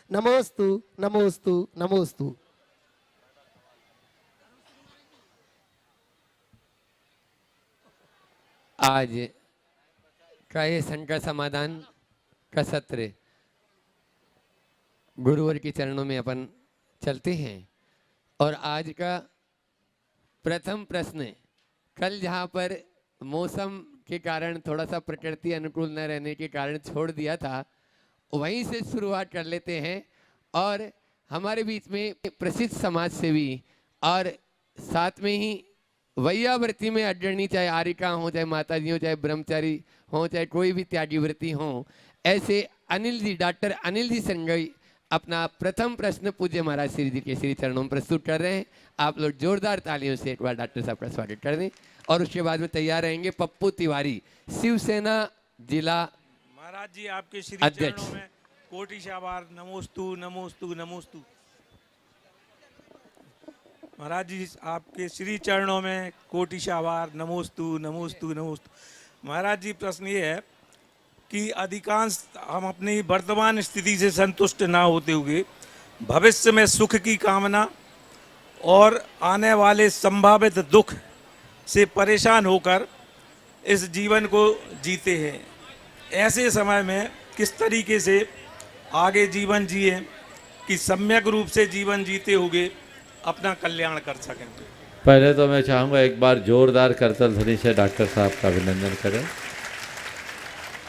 नमोस्तु नमोस्तु नमोस्तु। आज का ये संकट समाधान का सत्र गुरुवर के चरणों में अपन चलते हैं। और आज का प्रथम प्रश्न, कल जहाँ पर मौसम के कारण थोड़ा सा प्रकृति अनुकूल न रहने के कारण छोड़ दिया था, वहीं से शुरुआत कर लेते हैं। और हमारे बीच में प्रसिद्ध समाज सेवी और साथ में ही वैयावृत्ति में अग्रणी, चाहे आरिका हो, चाहे माताजी हो, चाहे ब्रह्मचारी हो, चाहे कोई भी त्यागी वृत्ति हो, ऐसे अनिल जी, डॉक्टर अनिल जी संगई अपना प्रथम प्रश्न पूज्य महाराज श्री जी के श्री चरणों में प्रस्तुत कर रहे हैं। आप लोग जोरदार तालियों से एक बार डॉक्टर साहब का स्वागत कर दें। और उसके बाद में तैयार रहेंगे पप्पू तिवारी, शिवसेना जिला महाराज जी आपके श्री अध्यक्ष। चरणों में कोटि आभार। नमोस्तु नमोस्तु नमोस्तु। महाराज जी आपके श्री चरणों में कोटि आभार। नमोस्तु नमोस्तु नमोस्तु। महाराज जी प्रश्न ये है कि अधिकांश हम अपनी वर्तमान स्थिति से संतुष्ट ना होते हुए भविष्य में सुख की कामना और आने वाले संभावित दुख से परेशान होकर इस जीवन को जीते हैं। ऐसे समय में किस तरीके से आगे जीवन जिए कि सम्यक रूप से जीवन जीते हुए अपना कल्याण कर सकें। पहले तो मैं चाहूँगा एक बार जोरदार करतल ध्वनि से डॉक्टर साहब का अभिनंदन करें।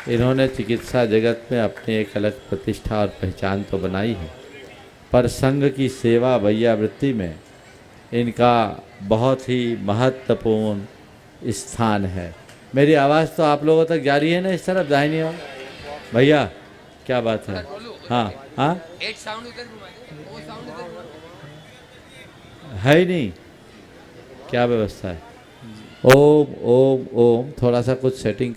इन्होंने चिकित्सा जगत में अपनी एक अलग प्रतिष्ठा और पहचान तो बनाई है, पर संघ की सेवा वैयावृत्ति में इनका बहुत ही महत्वपूर्ण स्थान है। मेरी आवाज़ तो आप लोगों तक जा रही है ना, इस तरफ दाहिनी ओर? भैया क्या बात है? हाँ हाँ, एक साउंड उधर वो साउंड उधर है ही नहीं, क्या व्यवस्था है? ओम ओम ओम, थोड़ा सा कुछ सेटिंग।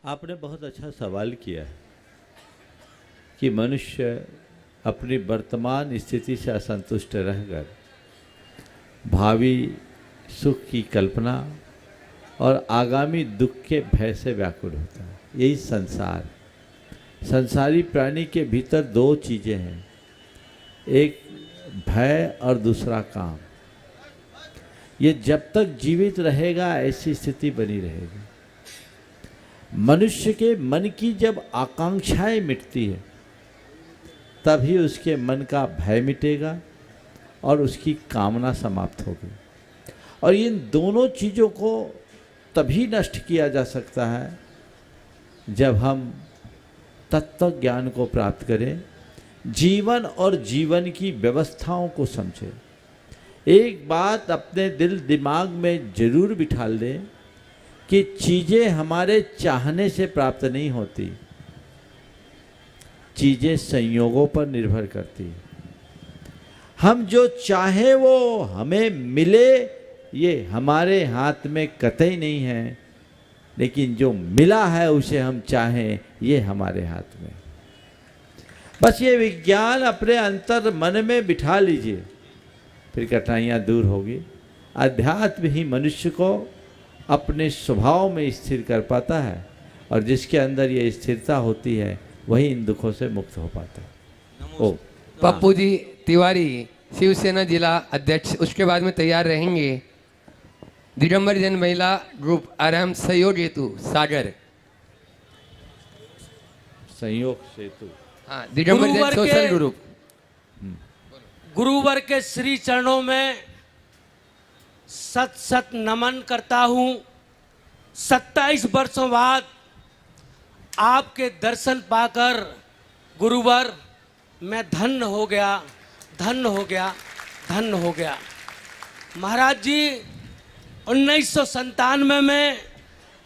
आपने बहुत अच्छा सवाल किया है कि मनुष्य अपनी वर्तमान स्थिति से असंतुष्ट रहकर भावी सुख की कल्पना और आगामी दुख के भय से व्याकुल होता है। यही संसार, संसारी प्राणी के भीतर दो चीज़ें हैं, एक भय और दूसरा काम। ये जब तक जीवित रहेगा ऐसी स्थिति बनी रहेगी। मनुष्य के मन की जब आकांक्षाएं मिटती है तभी उसके मन का भय मिटेगा और उसकी कामना समाप्त होगी। और इन दोनों चीज़ों को तभी नष्ट किया जा सकता है जब हम तत्व ज्ञान को प्राप्त करें, जीवन और जीवन की व्यवस्थाओं को समझें। एक बात अपने दिल दिमाग में जरूर बिठा लें कि चीज़ें हमारे चाहने से प्राप्त नहीं होती, चीज़ें संयोगों पर निर्भर करती हैं। हम जो चाहें वो हमें मिले, ये हमारे हाथ में कतई नहीं है, लेकिन जो मिला है उसे हम चाहें, ये हमारे हाथ में। बस ये विज्ञान अपने अंतर मन में बिठा लीजिए, फिर कठिनाइयाँ दूर होगी। अध्यात्म ही मनुष्य को अपने स्वभाव में स्थिर कर पाता है, और जिसके अंदर ये स्थिरता होती है वही इन दुखों से मुक्त हो पाता है। ओ पप्पू जी तिवारी, शिवसेना जिला अध्यक्ष। उसके बाद में तैयार रहेंगे दिगंबर जैन महिला ग्रुप आराम सहयोग हेतु सागर, संयोग सेतु। हाँ, दिगंबर जैन सोशल ग्रुप। गुरुवर के श्री चरणों में सत सत नमन करता हूँ। 27 वर्षों बाद आपके दर्शन पाकर गुरुवर मैं धन्य हो गया, धन्य हो गया, धन्य हो गया। महाराज जी 1997 में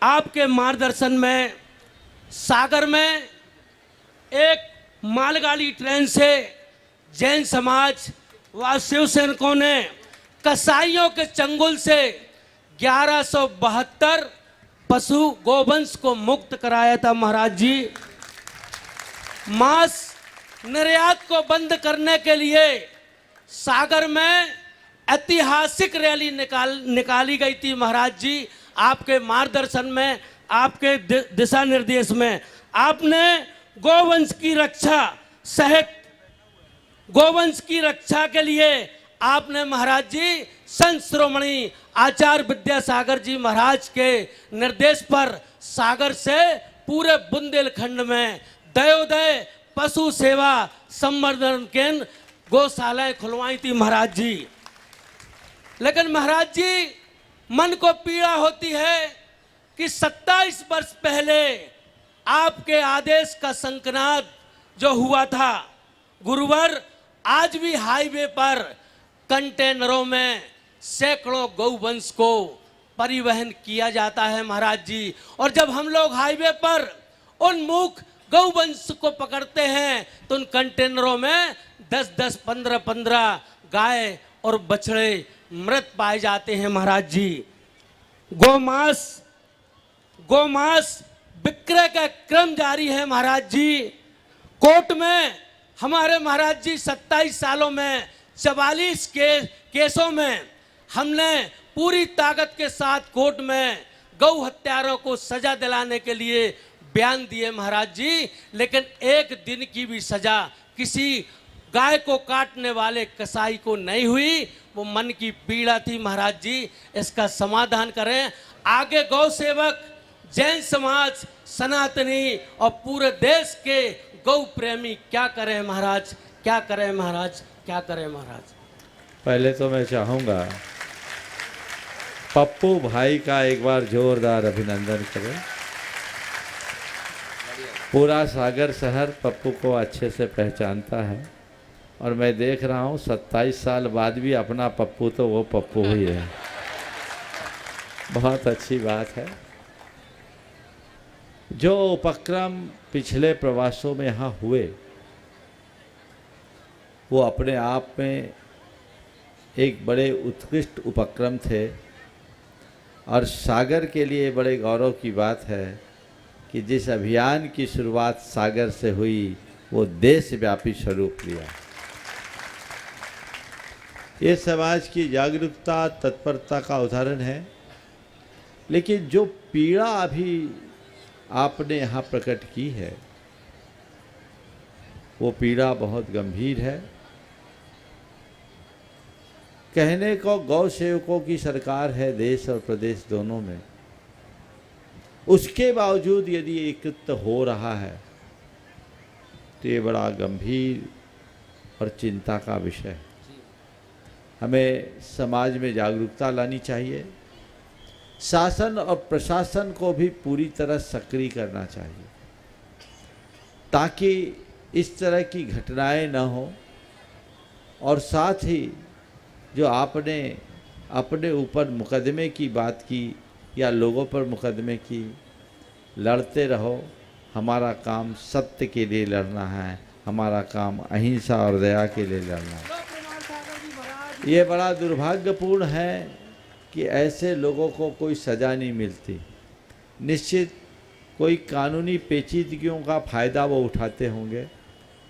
आपके मार्गदर्शन में सागर में एक मालगाड़ी ट्रेन से जैन समाज व शिव सैनिकों ने कसाईयों के चंगुल से 1172 पशु गोवंश को मुक्त कराया था महाराज जी। मांस निर्यात को बंद करने के लिए सागर में ऐतिहासिक रैली निकाली गई थी महाराज जी। आपके मार्गदर्शन में, आपके दिशा निर्देश में आपने गोवंश की रक्षा सहित गोवंश की रक्षा के लिए आपने महाराज जी संत श्रोमणी आचार्य विद्यासागर जी महाराज के निर्देश पर सागर से पूरे बुंदेलखंड में दयोदय पशु सेवा संवर्धन केंद्र गौशालाएं खुलवाई थी महाराज जी। लेकिन महाराज जी मन को पीड़ा होती है कि 27 वर्ष पहले आपके आदेश का संकनाद जो हुआ था गुरुवार, आज भी हाईवे पर कंटेनरों में सैकड़ों गौवंश को परिवहन किया जाता है महाराज जी। और जब हम लोग हाईवे पर उन मूक गौवंश को पकड़ते हैं तो उन कंटेनरों में 10-10, 15-15 गाय और बछड़े मृत पाए जाते हैं महाराज जी। गोमांस विक्रय का क्रम जारी है महाराज जी। कोर्ट में हमारे महाराज जी 27 सालों में 44 केसों में हमने पूरी ताकत के साथ कोर्ट में गौ हत्यारों को सजा दिलाने के लिए बयान दिए महाराज जी। लेकिन एक दिन की भी सजा किसी गाय को काटने वाले कसाई को नहीं हुई। वो मन की पीड़ा थी महाराज जी, इसका समाधान करें। आगे गौ सेवक, जैन समाज, सनातनी और पूरे देश के गौ प्रेमी क्या करें महाराज, क्या करें महाराज, क्या करें महाराज। पहले तो मैं चाहूँगा पप्पू भाई का एक बार जोरदार अभिनंदन करें। पूरा सागर शहर पप्पू को अच्छे से पहचानता है और मैं देख रहा हूँ 27 साल बाद भी अपना पप्पू तो वो पप्पू ही है। बहुत अच्छी बात है। जो उपक्रम पिछले प्रवासों में यहाँ हुए वो अपने आप में एक बड़े उत्कृष्ट उपक्रम थे और सागर के लिए बड़े गौरव की बात है कि जिस अभियान की शुरुआत सागर से हुई वो देशव्यापी स्वरूप लिया। ये समाज की जागरूकता, तत्परता का उदाहरण है। लेकिन जो पीड़ा अभी आपने यहाँ प्रकट की है वो पीड़ा बहुत गंभीर है। कहने को गौ सेवकों की सरकार है देश और प्रदेश दोनों में, उसके बावजूद यदि ये कृत्य हो रहा है तो ये बड़ा गंभीर और चिंता का विषय है। हमें समाज में जागरूकता लानी चाहिए। शासन और प्रशासन को भी पूरी तरह सक्रिय करना चाहिए ताकि इस तरह की घटनाएं न हो। और साथ ही जो आपने अपने ऊपर मुकदमे की बात की या लोगों पर मुकदमे की, लड़ते रहो। हमारा काम सत्य के लिए लड़ना है, हमारा काम अहिंसा और दया के लिए लड़ना है। ये बड़ा दुर्भाग्यपूर्ण है कि ऐसे लोगों को कोई सज़ा नहीं मिलती। निश्चित कोई कानूनी पेचीदगियों का फ़ायदा वो उठाते होंगे,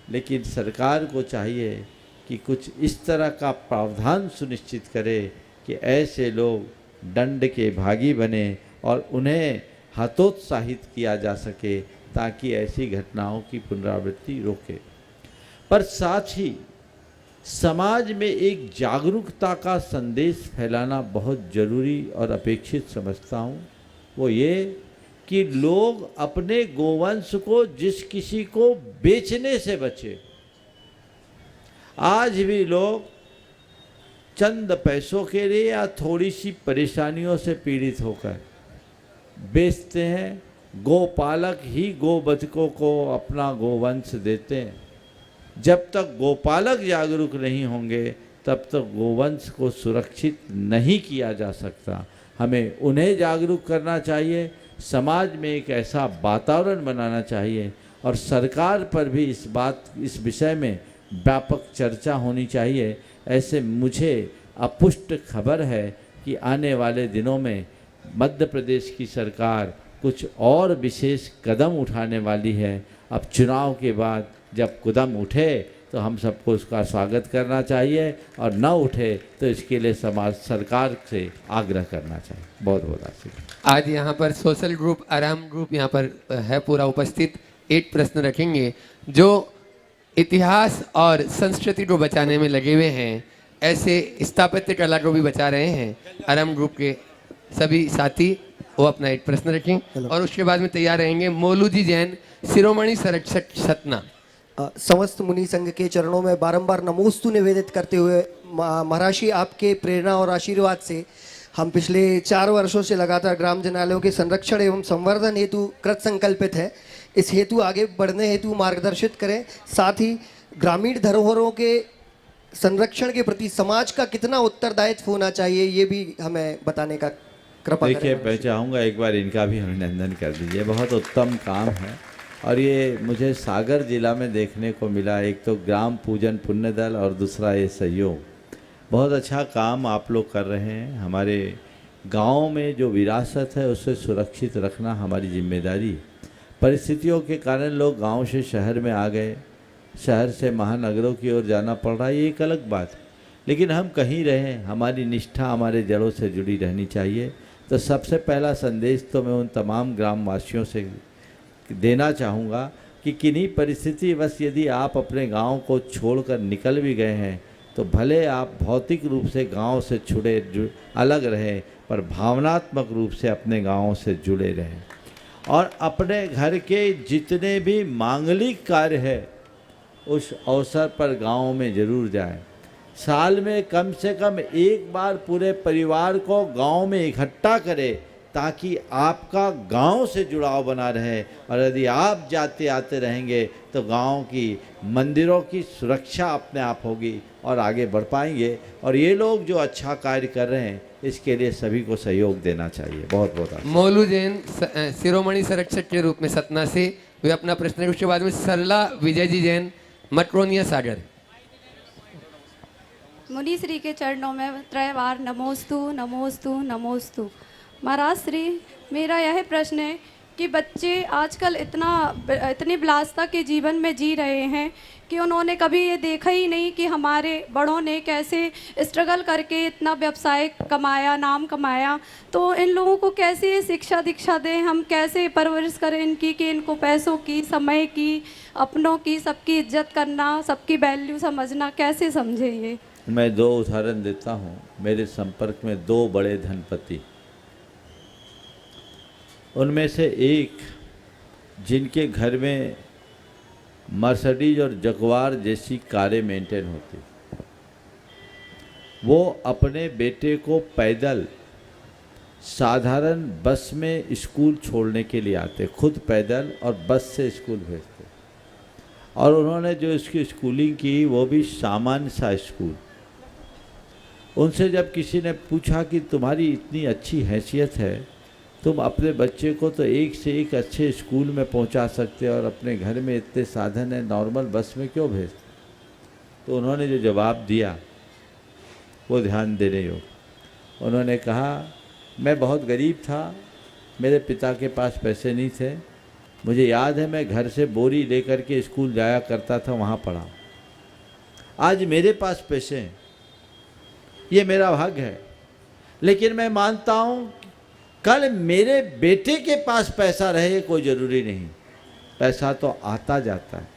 लेकिन सरकार को चाहिए कि कुछ इस तरह का प्रावधान सुनिश्चित करे कि ऐसे लोग दंड के भागी बने और उन्हें हतोत्साहित किया जा सके ताकि ऐसी घटनाओं की पुनरावृत्ति रोके। पर साथ ही समाज में एक जागरूकता का संदेश फैलाना बहुत ज़रूरी और अपेक्षित समझता हूँ। वो ये कि लोग अपने गोवंश को जिस किसी को बेचने से बचे। आज भी लोग चंद पैसों के लिए या थोड़ी सी परेशानियों से पीड़ित होकर बेचते हैं। गोपालक ही गोबतकों को अपना गोवंश देते हैं। जब तक गोपालक जागरूक नहीं होंगे तब तक गोवंश को सुरक्षित नहीं किया जा सकता। हमें उन्हें जागरूक करना चाहिए, समाज में एक ऐसा वातावरण बनाना चाहिए और सरकार पर भी इस विषय में व्यापक चर्चा होनी चाहिए। ऐसे मुझे अपुष्ट खबर है कि आने वाले दिनों में मध्य प्रदेश की सरकार कुछ और विशेष कदम उठाने वाली है। अब चुनाव के बाद जब कदम उठे तो हम सबको उसका स्वागत करना चाहिए, और न उठे तो इसके लिए समाज सरकार से आग्रह करना चाहिए। बहुत बहुत आशीर्वाद। आज यहाँ पर सोशल ग्रुप आराम ग्रुप यहाँ पर है पूरा उपस्थित। 8 प्रश्न रखेंगे जो इतिहास और संस्कृति को बचाने में लगे हुए हैं, ऐसे स्थापत्य कला को भी बचा रहे हैं। आराम ग्रुप के सभी साथी वो अपना 8 प्रश्न रखें और उसके बाद में तैयार रहेंगे मोलू जी जैन, शिरोमणि संरक्षक सतना। समस्त मुनि संघ के चरणों में बारंबार नमोस्तु निवेदित करते हुए महर्षि आपके प्रेरणा और आशीर्वाद से हम पिछले 4 वर्षों से लगातार ग्राम जनालयों के संरक्षण एवं संवर्धन हेतु कृत संकल्पित है। इस हेतु आगे बढ़ने हेतु मार्गदर्शित करें। साथ ही ग्रामीण धरोहरों के संरक्षण के प्रति समाज का कितना उत्तरदायित्व होना चाहिए, ये भी हमें बताने का कृपा करें। देखिए, मैं चाहूँगा एक बार इनका भी अभिनंदन कर दीजिए। बहुत उत्तम काम है और ये मुझे सागर जिला में देखने को मिला। एक तो ग्राम पूजन पुण्य दल और दूसरा ये सहयोग। बहुत अच्छा काम आप लोग कर रहे हैं। हमारे गाँव में जो विरासत है उसे सुरक्षित रखना हमारी जिम्मेदारी। परिस्थितियों के कारण लोग गांव से शहर में आ गए, शहर से महानगरों की ओर जाना पड़ रहा है, ये एक अलग बात है। लेकिन हम कहीं रहें, हमारी निष्ठा हमारे जड़ों से जुड़ी रहनी चाहिए। तो सबसे पहला संदेश तो मैं उन तमाम ग्रामवासियों से देना चाहूँगा कि किन्हीं परिस्थिति बस यदि आप अपने गांव को छोड़कर निकल भी गए हैं तो भले आप भौतिक रूप से गांव से अलग रहें, पर भावनात्मक रूप से अपने गाँव से जुड़े रहें और अपने घर के जितने भी मांगलिक कार्य है उस अवसर पर गांव में ज़रूर जाएं। साल में कम से कम एक बार पूरे परिवार को गांव में इकट्ठा करें ताकि आपका गांव से जुड़ाव बना रहे। और यदि आप जाते आते रहेंगे तो गांव की मंदिरों की सुरक्षा अपने आप होगी और आगे बढ़ पाएंगे। और ये लोग जो अच्छा कार्य कर रहे हैं इसके लिए सभी को सहयोग देना चाहिए। बहुत बहुत मोलू जैन शिरोमणि संरक्षक के रूप में सतना से वे अपना प्रश्न, उसके बाद में सरला विजय जी जैन, मटरोनिया सागर। मुनि श्री के चरणों में त्रयवार नमोस्तु नमोस्तु नमोस्तु। महाराज श्री, मेरा यह प्रश्न है कि बच्चे आजकल इतनी विलासिता के जीवन में जी रहे हैं कि उन्होंने कभी ये देखा ही नहीं कि हमारे बड़ों ने कैसे स्ट्रगल करके इतना व्यवसाय कमाया, नाम कमाया। तो इन लोगों को कैसे शिक्षा दीक्षा दें, हम कैसे परवरिश करें इनकी कि इनको पैसों की, समय की, अपनों की, सबकी इज्जत करना, सबकी वैल्यू समझना कैसे समझेंगे। मैं 2 उदाहरण देता हूँ। मेरे संपर्क में 2 बड़े धनपति, उनमें से एक जिनके घर में मर्सिडीज और जगुआर जैसी कारें मेंटेन होती, वो अपने बेटे को पैदल साधारण बस में स्कूल छोड़ने के लिए आते, खुद पैदल और बस से स्कूल भेजते। और उन्होंने जो इसकी स्कूलिंग की वो भी सामान्य सा स्कूल। उनसे जब किसी ने पूछा कि तुम्हारी इतनी अच्छी हैसियत है, तुम अपने बच्चे को तो एक से एक अच्छे स्कूल में पहुंचा सकते हो और अपने घर में इतने साधन है, नॉर्मल बस में क्यों भेजते? तो उन्होंने जो जवाब दिया वो ध्यान देने योग्य। उन्होंने कहा, मैं बहुत गरीब था, मेरे पिता के पास पैसे नहीं थे, मुझे याद है मैं घर से बोरी लेकर के स्कूल जाया करता था, वहाँ पढ़ा। आज मेरे पास पैसे हैं, ये मेरा भाग्य है। लेकिन मैं मानता हूँ कल मेरे बेटे के पास पैसा रहे कोई ज़रूरी नहीं, पैसा तो आता जाता है।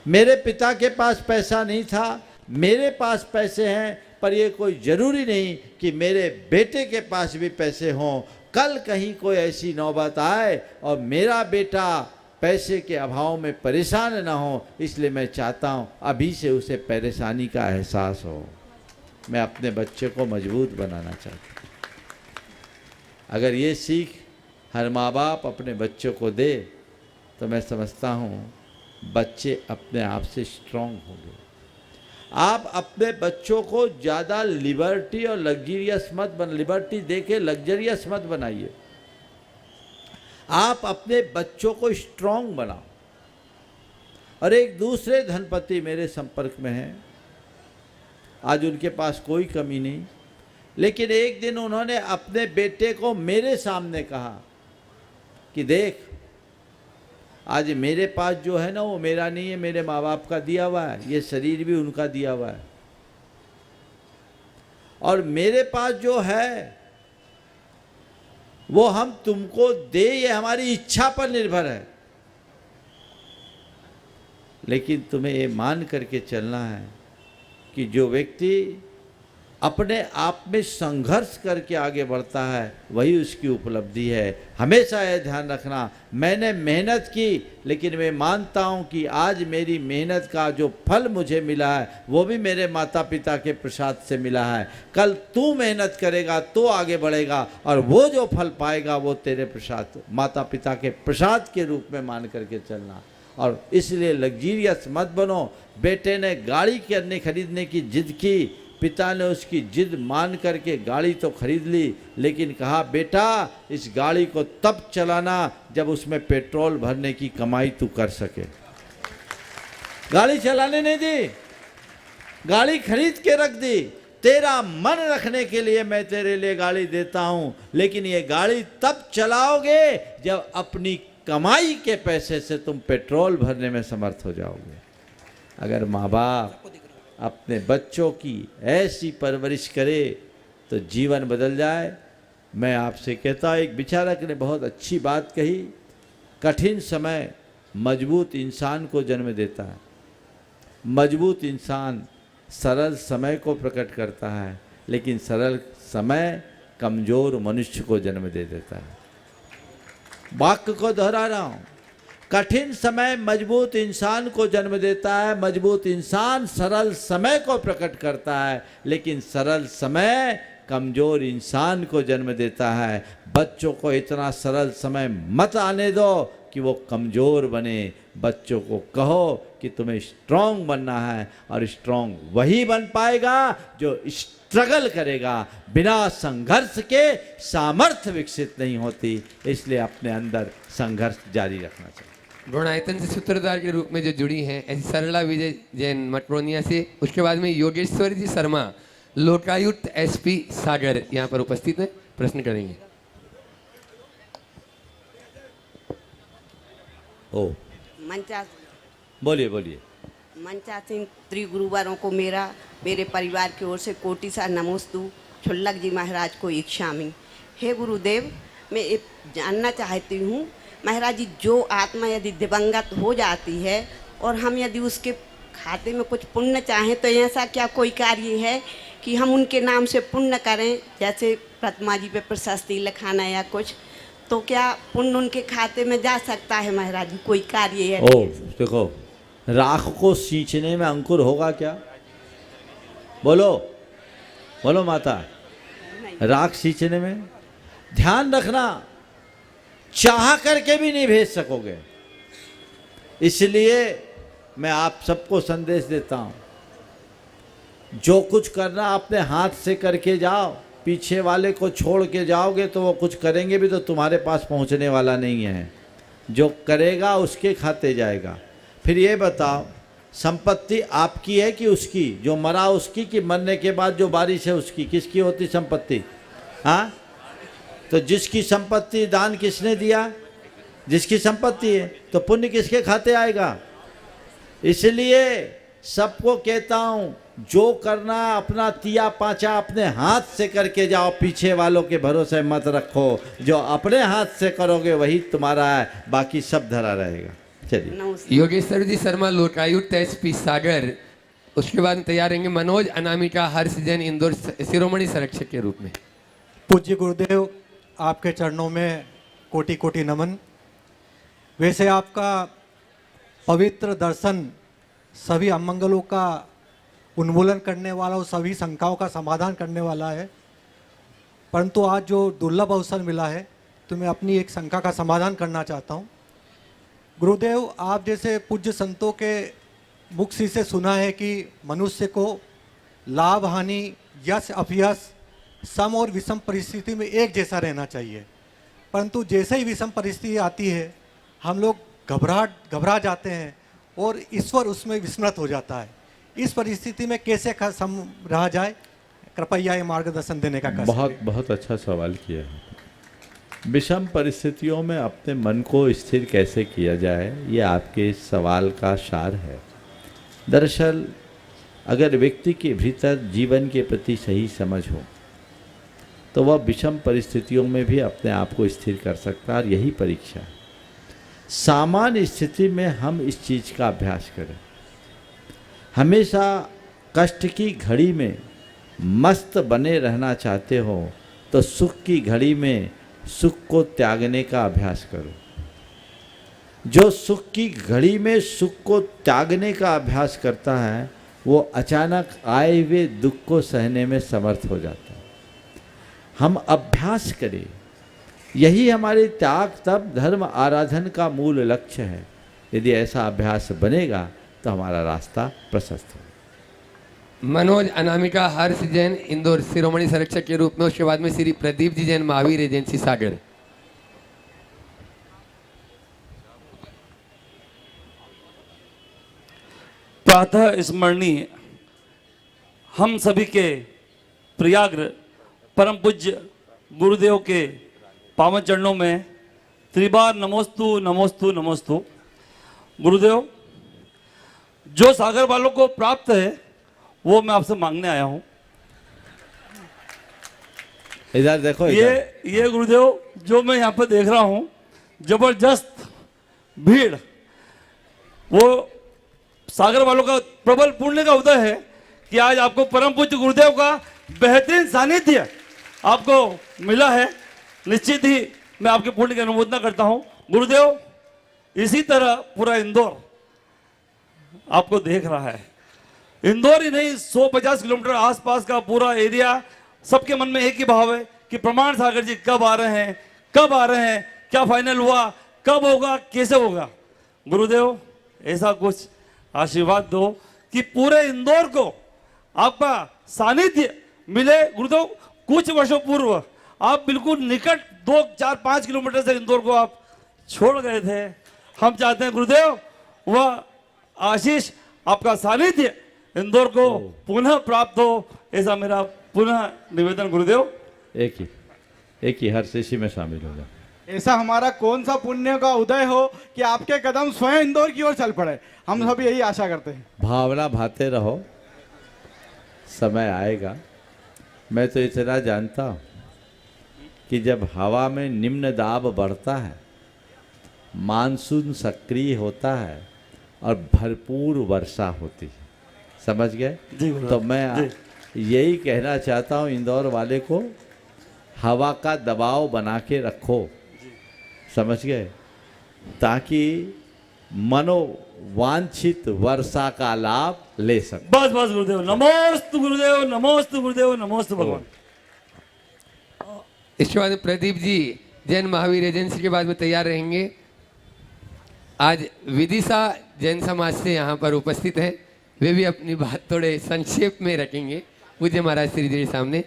मेरे पिता के पास पैसा नहीं था, मेरे पास पैसे हैं, पर ये कोई ज़रूरी नहीं कि मेरे बेटे के पास भी पैसे हों। कल कहीं कोई ऐसी नौबत आए और मेरा बेटा पैसे के अभाव में परेशान ना हो, इसलिए मैं चाहता हूँ अभी से उसे परेशानी का एहसास हो। मैं अपने बच्चे को मजबूत बनाना चाहता हूँ। अगर ये सीख हर माँ बाप अपने बच्चों को दे तो मैं समझता हूँ बच्चे अपने आप से स्ट्रांग होंगे। आप अपने बच्चों को ज़्यादा लिबर्टी और लग्जरियस मत बन लिबर्टी दे के लग्जरियस मत बनाइए। आप अपने बच्चों को स्ट्रांग बनाओ। और एक दूसरे धनपति मेरे संपर्क में हैं। आज उनके पास कोई कमी नहीं, लेकिन एक दिन उन्होंने अपने बेटे को मेरे सामने कहा कि देख, आज मेरे पास जो है ना वो मेरा नहीं है, मेरे माँ बाप का दिया हुआ है, ये शरीर भी उनका दिया हुआ है, और मेरे पास जो है वो हम तुमको दे, ये हमारी इच्छा पर निर्भर है। लेकिन तुम्हें ये मान करके चलना है कि जो व्यक्ति अपने आप में संघर्ष करके आगे बढ़ता है वही उसकी उपलब्धि है। हमेशा यह ध्यान रखना, मैंने मेहनत की, लेकिन मैं मानता हूँ कि आज मेरी मेहनत का जो फल मुझे मिला है वो भी मेरे माता पिता के प्रसाद से मिला है। कल तू मेहनत करेगा तो आगे बढ़ेगा, और वो जो फल पाएगा वो तेरे प्रसाद, माता पिता के प्रसाद के रूप में मान करके चलना। और इसलिए लग्जीरियस मत बनो। बेटे ने गाड़ी खरीदने की जिद की, पिता ने उसकी जिद मान करके गाड़ी तो खरीद ली, लेकिन कहा बेटा इस गाड़ी को तब चलाना जब उसमें पेट्रोल भरने की कमाई तू कर सके। गाड़ी चलाने नहीं दी, गाड़ी खरीद के रख दी। तेरा मन रखने के लिए मैं तेरे लिए गाड़ी देता हूं, लेकिन ये गाड़ी तब चलाओगे जब अपनी कमाई के पैसे से तुम पेट्रोल भरने में समर्थ हो जाओगे। अगर माँ बाप अपने बच्चों की ऐसी परवरिश करे तो जीवन बदल जाए। मैं आपसे कहता, एक विचारक ने बहुत अच्छी बात कही, कठिन समय मजबूत इंसान को जन्म देता है। मजबूत इंसान सरल समय को प्रकट करता है, लेकिन सरल समय कमजोर मनुष्य को जन्म दे देता है। वाक्य को दोहरा रहा हूँ, कठिन समय मजबूत इंसान को जन्म देता है, मजबूत इंसान सरल समय को प्रकट करता है, लेकिन सरल समय कमजोर इंसान को जन्म देता है। बच्चों को इतना सरल समय मत आने दो कि वो कमजोर बने। बच्चों को कहो कि तुम्हें स्ट्रांग बनना है, और स्ट्रांग वही बन पाएगा जो स्ट्रगल करेगा। बिना संघर्ष के सामर्थ्य विकसित नहीं होती, इसलिए अपने अंदर संघर्ष जारी रखना चाहिए। गुणायतन से सूत्रधार के रूप में जो जुड़ी हैं ऐसी सरला विजय जैन मटरोनिया से, उसके बाद में योगेश्वर जी शर्मा लोकायुक्त एसपी सागर यहाँ पर उपस्थित हैं, प्रश्न करेंगे। ओ मंचा बोलिए बोलिए। मंचासीन त्रिगुरुवारों को मेरे परिवार की ओर से कोटि सा नमोस्तु। छुल्लक जी महाराज को इच्छामि। हे गुरुदेव, मैं ये जानना चाहती हूँ महाराज जी, जो आत्मा यदि दिवंगत हो जाती है और हम यदि उसके खाते में कुछ पुण्य चाहें, तो ऐसा क्या कोई कार्य है कि हम उनके नाम से पुण्य करें, जैसे प्रतिमा जी पे प्रशस्ति लिखाना या कुछ, तो क्या पुण्य उनके खाते में जा सकता है महाराज जी? कोई कार्य है? ओ देखो, राख को सींचने में अंकुर होगा क्या? बोलो बोलो माता। राख सींचने में ध्यान रखना, चाह करके भी नहीं भेज सकोगे। इसलिए मैं आप सबको संदेश देता हूं, जो कुछ करना अपने हाथ से करके जाओ। पीछे वाले को छोड़ के जाओगे तो वो कुछ करेंगे भी तो तुम्हारे पास पहुंचने वाला नहीं है। जो करेगा उसके खाते जाएगा। फिर ये बताओ, संपत्ति आपकी है कि उसकी? जो मरा उसकी, कि मरने के बाद जो बारिश है उसकी? किसकी होती संपत्ति? हाँ, तो जिसकी संपत्ति, दान किसने दिया? जिसकी संपत्ति है, तो पुण्य किसके खाते आएगा? इसलिए सबको कहता हूं, जो करना अपना तिया पांचा अपने हाथ से करके जाओ, पीछे वालों के भरोसे मत रखो। जो अपने हाथ से करोगे वही तुम्हारा है, बाकी सब धरा रहेगा। चलिए। योगेश्वर जी शर्मा लोकायुक्त एसपी सागर, उसके बाद तैयार रहेंगे मनोज अनामिका हर्ष जैन इंदौर शिरोमणि संरक्षक के रूप में। पूज्य गुरुदेव, आपके चरणों में कोटि कोटि नमन। वैसे आपका पवित्र दर्शन सभी अमंगलों का उन्मूलन करने वाला और सभी शंकाओं का समाधान करने वाला है, परंतु आज जो दुर्लभ अवसर मिला है तो मैं अपनी एक शंका का समाधान करना चाहता हूँ। गुरुदेव, आप जैसे पूज्य संतों के मुख से सुना है कि मनुष्य को लाभ हानि, यश अपयश, सम और विषम परिस्थिति में एक जैसा रहना चाहिए, परंतु जैसे ही विषम परिस्थिति आती है हम लोग घबरा जाते हैं और ईश्वर उसमें विस्मृत हो जाता है। इस परिस्थिति में कैसे रहा जाए, कृपया ये मार्गदर्शन देने का कष्ट बहुत बहुत अच्छा सवाल किया है। विषम परिस्थितियों में अपने मन को स्थिर कैसे किया जाए, ये आपके सवाल का सार है। दरअसल अगर व्यक्ति के भीतर जीवन के प्रति सही समझ हो तो वह विषम परिस्थितियों में भी अपने आप को स्थिर कर सकता है, और यही परीक्षा है। सामान्य स्थिति में हम इस चीज़ का अभ्यास करें। हमेशा कष्ट की घड़ी में मस्त बने रहना चाहते हो तो सुख की घड़ी में सुख को त्यागने का अभ्यास करो। जो सुख की घड़ी में सुख को त्यागने का अभ्यास करता है वो अचानक आए हुए दुख को सहने में समर्थ हो जाता है। हम अभ्यास करें, यही हमारे त्याग तप धर्म आराधन का मूल लक्ष्य है। यदि ऐसा अभ्यास बनेगा तो हमारा रास्ता प्रशस्त होगा। मनोज अनामिका हर्ष जैन इंदौर शिरोमणि संरक्षक के रूप में, उसके बाद में श्री प्रदीप जी जैन महावीर एजेंसी सागर। प्रातः स्मरणीय हम सभी के प्रियाग्र परम पूज्य गुरुदेव के पावन चरणों में त्रिबार नमोस्तु नमोस्तु नमोस्तु। गुरुदेव, जो सागर वालों को प्राप्त है वो मैं आपसे मांगने आया हूँ। इधर देखो, इधर। ये गुरुदेव जो मैं यहाँ पर देख रहा हूँ, जबरदस्त भीड़, वो सागर वालों का प्रबल पुण्य का उदय है कि आज आपको परम पूज्य गुरुदेव का बेहतरीन सानिध्य आपको मिला है। निश्चित ही मैं आपके पुण्य की अनुमोदना करता हूं। गुरुदेव, इसी तरह पूरा इंदौर आपको देख रहा है। इंदौर ही नहीं, 150 किलोमीटर आसपास का पूरा एरिया, सबके मन में एक ही भाव है कि प्रमाण सागर जी कब आ रहे हैं, कब आ रहे हैं, क्या फाइनल हुआ, कब होगा, कैसे होगा। गुरुदेव, ऐसा कुछ आशीर्वाद दो कि पूरे इंदौर को आपका सानिध्य मिले। गुरुदेव, कुछ वर्षों पूर्व आप बिल्कुल निकट 2, 4, 5 किलोमीटर से इंदौर को आप छोड़ गए थे। हम चाहते हैं गुरुदेव वह आशीष, आपका सानिध्य इंदौर को पुनः प्राप्त हो, ऐसा मेरा पुनः निवेदन। गुरुदेव, एक ही हर इसी में शामिल होगा। ऐसा हमारा कौन सा पुण्य का उदय हो कि आपके कदम स्वयं इंदौर की ओर चल पड़े। हम सब यही आशा करते हैं। भावना भाते रहो, समय आएगा। मैं तो इतना जानता हूँ कि जब हवा में निम्न दाब बढ़ता है, मानसून सक्रिय होता है और भरपूर वर्षा होती है, समझ गए? तो मैं यही कहना चाहता हूँ इंदौर वाले को, हवा का दबाव बना के रखो, समझ गए, ताकि मनोवांछित वर्षा का लाभ ले सके। बस बस गुरुदेव, नमोस्तु गुरुदेव, नमोस्तु गुरुदेव, नमोस्तु भगवान। इसके बाद प्रदीप जी जैन महावीर एजेंसी के बाद में तैयार रहेंगे। आज विदिशा जैन समाज से यहाँ पर उपस्थित हैं, वे भी अपनी बात थोड़े संक्षेप में रखेंगे पूज्य महाराज श्री जी के सामने।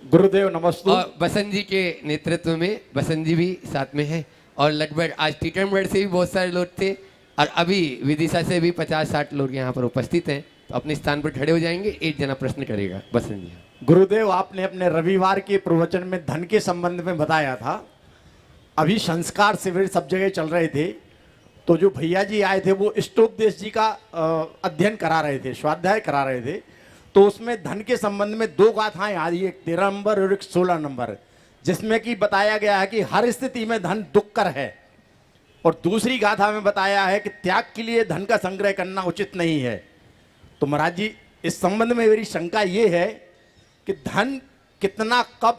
गुरुदेव नमस्ते। और बसंत जी के नेतृत्व में बसंत जी भी साथ में है, और लगभग आज टीकमगढ़ से भी बहुत सारे लोग थे, और अभी विदिशा से भी 50-60 लोग यहाँ पर उपस्थित हैं। तो अपने स्थान पर खड़े हो जाएंगे, एक जना प्रश्न करेगा। बसंत जी। गुरुदेव, आपने अपने रविवार के प्रवचन में धन के संबंध में बताया था। अभी संस्कार शिविर सब जगह चल रहे थे, तो जो भैया जी आए थे वो इष्टोपदेश जी का अध्ययन करा रहे थे, स्वाध्याय करा रहे थे। तो उसमें धन के संबंध में 2 गाथाएं आ रही है, एक 13 नंबर और एक 16 नंबर, जिसमें कि बताया गया है कि हर स्थिति में धन दुष्कर है, और दूसरी गाथा में बताया है कि त्याग के लिए धन का संग्रह करना उचित नहीं है। तो महाराज जी, इस संबंध में मेरी शंका ये है कि धन कितना, कब,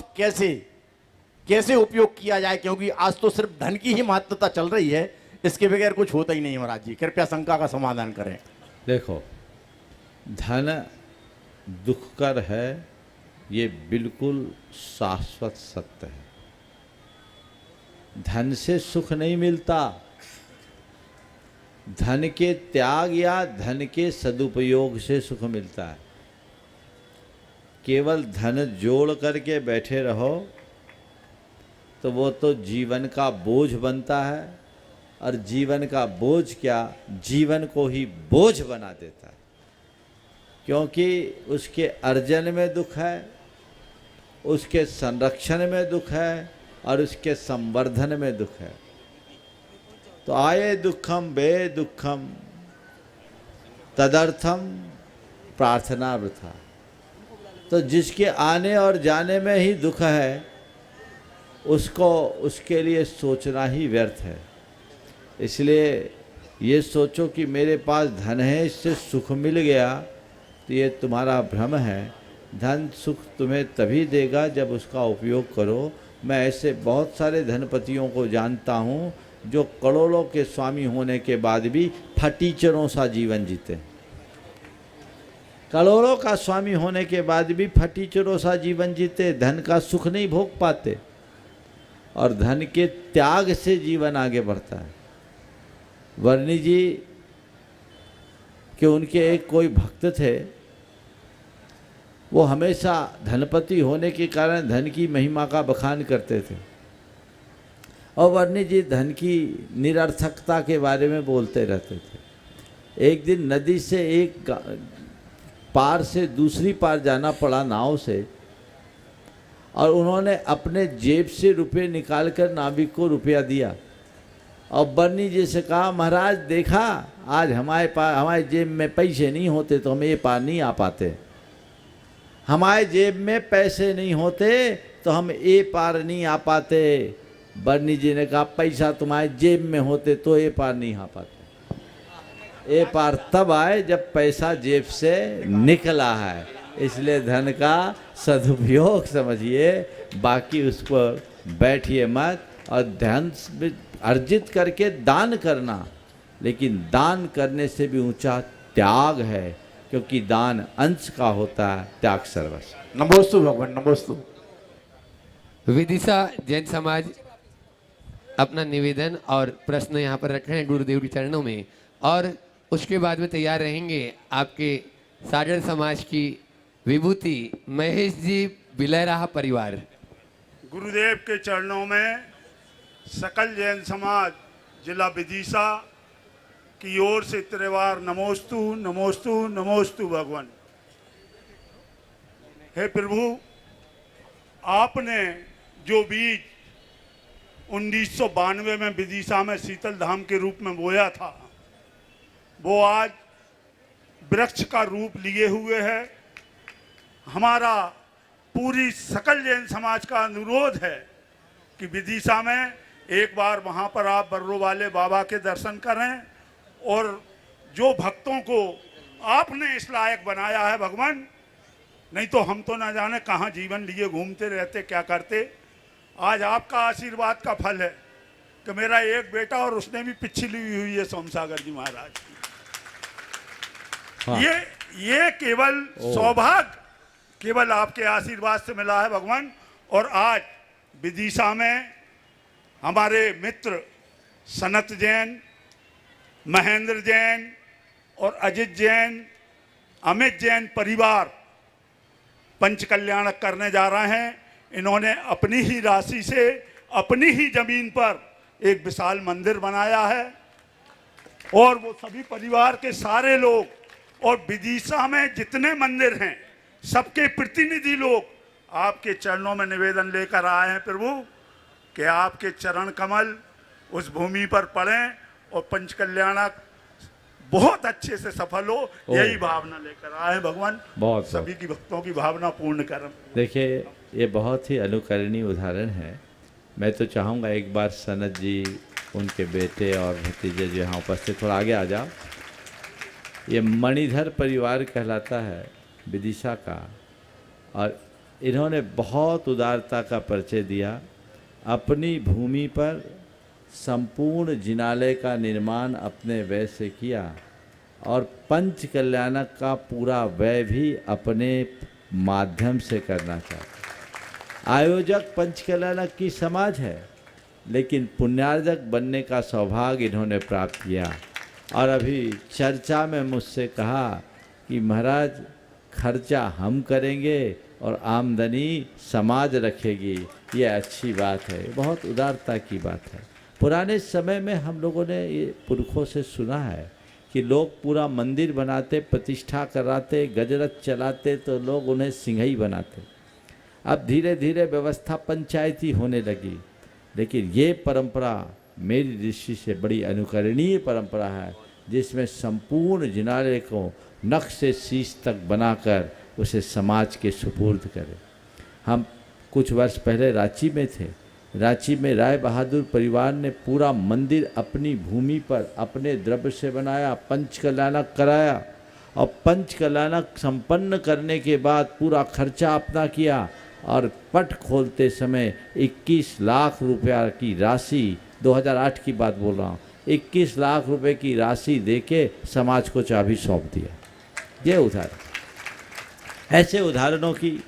कैसे उपयोग किया जाए, क्योंकि आज तो सिर्फ धन की ही महत्वता चल रही है, इसके बगैर कुछ होता ही नहीं। महाराज जी, कृपया शंका का समाधान करें। देखो, धन दुखकर है, ये बिल्कुल शाश्वत सत्य है। धन से सुख नहीं मिलता, धन के त्याग या धन के सदुपयोग से सुख मिलता है। केवल धन जोड़ करके बैठे रहो तो वो तो जीवन का बोझ बनता है, और जीवन का बोझ क्या, जीवन को ही बोझ बना देता है, क्योंकि उसके अर्जन में दुख है, उसके संरक्षण में दुख है और उसके संवर्धन में दुख है। तो आये दुखम बे दुखम तदर्थम प्रार्थना वृथा। तो जिसके आने और जाने में ही दुख है, उसको उसके लिए सोचना ही व्यर्थ है। इसलिए ये सोचो कि मेरे पास धन है, इससे सुख मिल गया, तो ये तुम्हारा भ्रम है। धन सुख तुम्हें तभी देगा जब उसका उपयोग करो। मैं ऐसे बहुत सारे धनपतियों को जानता हूँ जो करोड़ों के स्वामी होने के बाद भी फटीचरों सा जीवन जीते। करोड़ों का स्वामी होने के बाद भी फटीचरों सा जीवन जीते, धन का सुख नहीं भोग पाते और धन के त्याग से जीवन आगे बढ़ता है। वर्णी जी के उनके एक कोई भक्त थे, वो हमेशा धनपति होने के कारण धन की महिमा का बखान करते थे और वर्णी जी धन की निरर्थकता के बारे में बोलते रहते थे। एक दिन नदी से एक पार से दूसरी पार जाना पड़ा नाव से, और उन्होंने अपने जेब से रुपए निकालकर नाविक को रुपया दिया और बर्नी जी से कहा, महाराज देखा आज हमारे जेब में पैसे नहीं होते तो हम ये पार नहीं आ पाते, हमारे जेब में पैसे नहीं होते तो हम ये पार नहीं आ पाते। बर्नी जी ने कहा, पैसा तुम्हारे जेब में होते तो ये पार नहीं आ पाते। ये पार तब आए जब पैसा जेब से निकला है। इसलिए धन का सदुपयोग समझिए, बाकी उस पर बैठिए मत। और धन अर्जित करके दान करना, लेकिन दान करने से भी ऊंचा त्याग है, क्योंकि दान अंश का होता है, त्याग सर्वस्व। नमोस्तु भगवान, नमोस्तु। विदिशा जैन समाज अपना निवेदन और प्रश्न यहाँ पर रखे हैं गुरुदेव के चरणों में, और उसके बाद में तैयार रहेंगे आपके सागर समाज की विभूति महेश जी बिलराहा परिवार। गुरुदेव के चरणों में सकल जैन समाज जिला विदिशा की ओर से त्रिवार नमोस्तु नमोस्तु नमोस्तु भगवान। हे प्रभु, आपने जो बीज 1992 में विदिशा में शीतल धाम के रूप में बोया था, वो आज वृक्ष का रूप लिए हुए है। हमारा पूरी सकल जैन समाज का अनुरोध है कि विदिशा में एक बार वहाँ पर आप बर्रो वाले बाबा के दर्शन करें, और जो भक्तों को आपने इस लायक बनाया है भगवान, नहीं तो हम तो ना जाने कहाँ जीवन लिए घूमते रहते, क्या करते। आज आपका आशीर्वाद का फल है कि मेरा एक बेटा और उसने भी पिछली ली हुई है सोमसागर जी महाराज की। हाँ। ये केवल सौभाग्य केवल आपके आशीर्वाद से मिला है भगवान। और आज विदिशा में हमारे मित्र सनत जैन, महेंद्र जैन और अजित जैन, अमित जैन परिवार पंच कल्याणक करने जा रहे हैं। इन्होंने अपनी ही राशि से अपनी ही जमीन पर एक विशाल मंदिर बनाया है, और वो सभी परिवार के सारे लोग और विदिशा में जितने मंदिर हैं सबके प्रतिनिधि लोग आपके चरणों में निवेदन लेकर आए हैं प्रभु कि आपके चरण कमल उस भूमि पर पड़ें और पंच कल्याणक बहुत अच्छे से सफल हो, यही भावना लेकर आए हैं भगवान। बहुत सभी की भक्तों की भावना पूर्ण करें। देखिए, ये बहुत ही अनुकरणीय उदाहरण है। मैं तो चाहूँगा एक बार सनत जी, उनके बेटे और भतीजे जो यहाँ उपस्थित, थोड़ा आगे आ जाओ। ये मणिधर परिवार कहलाता है विदिशा का, और इन्होंने बहुत उदारता का परिचय दिया। अपनी भूमि पर संपूर्ण जिनालय का निर्माण अपने व्यय से किया, और पंच कल्याणक का पूरा व्यय भी अपने माध्यम से करना चाहता। आयोजक पंच कल्याणक की समाज है, लेकिन पुण्यार्जक बनने का सौभाग्य इन्होंने प्राप्त किया। और अभी चर्चा में मुझसे कहा कि महाराज खर्चा हम करेंगे और आमदनी समाज रखेगी। ये अच्छी बात है, बहुत उदारता की बात है। पुराने समय में हम लोगों ने ये पुरखों से सुना है कि लोग पूरा मंदिर बनाते, प्रतिष्ठा कराते, गजरथ चलाते तो लोग उन्हें सिंहई बनाते। अब धीरे धीरे व्यवस्था पंचायती होने लगी, लेकिन ये परंपरा मेरी दृष्टि से बड़ी अनुकरणीय परंपरा है, जिसमें संपूर्ण जिनालय को नख से शीश तक बनाकर उसे समाज के सुपुर्द करें। हम कुछ वर्ष पहले रांची में थे। रांची में राय बहादुर परिवार ने पूरा मंदिर अपनी भूमि पर अपने द्रव्य से बनाया, पंचकल्याणक कराया, और पंचकल्याणक संपन्न करने के बाद पूरा खर्चा अपना किया, और पट खोलते समय 21 लाख रुपया की राशि, 2008 की बात बोल रहा हूँ, 21 लाख रुपए की राशि देके समाज को चाबी सौंप दिया। ये उदाहरण, ऐसे उदाहरणों की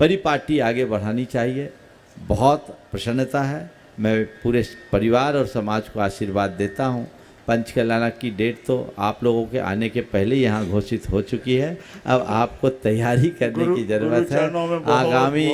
परिपाटी आगे बढ़ानी चाहिए। बहुत प्रसन्नता है, मैं पूरे परिवार और समाज को आशीर्वाद देता हूँ। पंचकल्याणक की डेट तो आप लोगों के आने के पहले यहाँ घोषित हो चुकी है, अब आपको तैयारी करने की ज़रूरत है। आगामी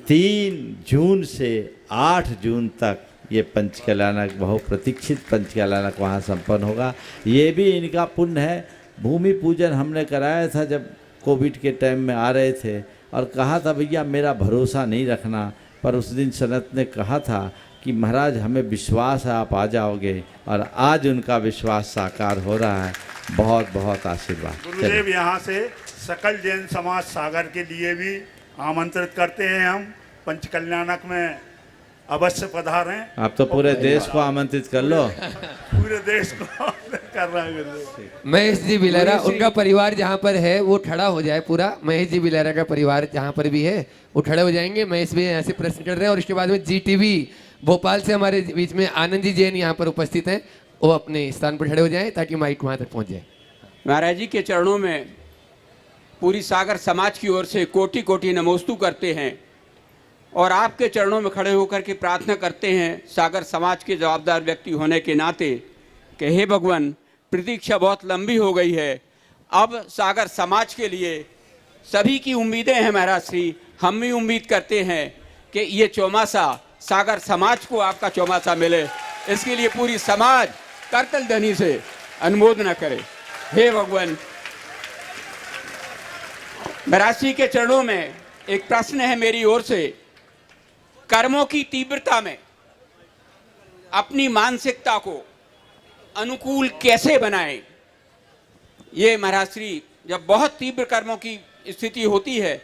3 जून से 8 जून तक ये पंचकल्याणक, बहुप्रतीक्षित पंचकल्याणक वहाँ संपन्न होगा। ये भी इनका पुण्य है। भूमि पूजन हमने कराया था जब कोविड के टाइम में आ रहे थे, और कहा था भैया मेरा भरोसा नहीं रखना, पर उस दिन सनत ने कहा था कि महाराज हमें विश्वास है आप आ जाओगे, और आज उनका विश्वास साकार हो रहा है। बहुत बहुत आशीर्वाद। गुरुदेव, यहाँ से सकल जैन समाज सागर के लिए भी आमंत्रित करते हैं। हम पंचकल्याणक में अवश्य पधारें। आप तो पूरे देश को आमंत्रित कर लो। पूरे देश को कर रहा है। महेश जी बिलेरा, उनका परिवार जहाँ पर है वो खड़ा हो जाए पूरा। महेश जी बिलेरा का परिवार जहाँ पर भी है वो खड़े हो जाएंगे। महेश भी यहाँ से प्रश्न कर रहे हैं, और इसके बाद में GTV भोपाल से हमारे बीच में आनंद जी जैन यहाँ पर उपस्थित हैं, वो अपने स्थान पर खड़े हो जाएं ताकि माइक वहाँ तक पहुँच जाए। महाराज जी के चरणों में पूरी सागर समाज की ओर से कोटि कोटि नमोस्तु करते हैं, और आपके चरणों में खड़े होकर के प्रार्थना करते हैं सागर समाज के जवाबदार व्यक्ति होने के नाते कि हे भगवान, प्रतीक्षा बहुत लंबी हो गई है। अब सागर समाज के लिए सभी की उम्मीदें हैं महाराज श्री। हम भी उम्मीद करते हैं कि ये चौमासा सागर समाज को आपका चौमासा मिले, इसके लिए पूरी समाज करतल ध्वनि से अनुमोदना करे। हे भगवान, महाराज जी के चरणों में एक प्रश्न है मेरी ओर से। कर्मों की तीव्रता में अपनी मानसिकता को अनुकूल कैसे बनाएं? ये महाराज श्री, जब बहुत तीव्र कर्मों की स्थिति होती है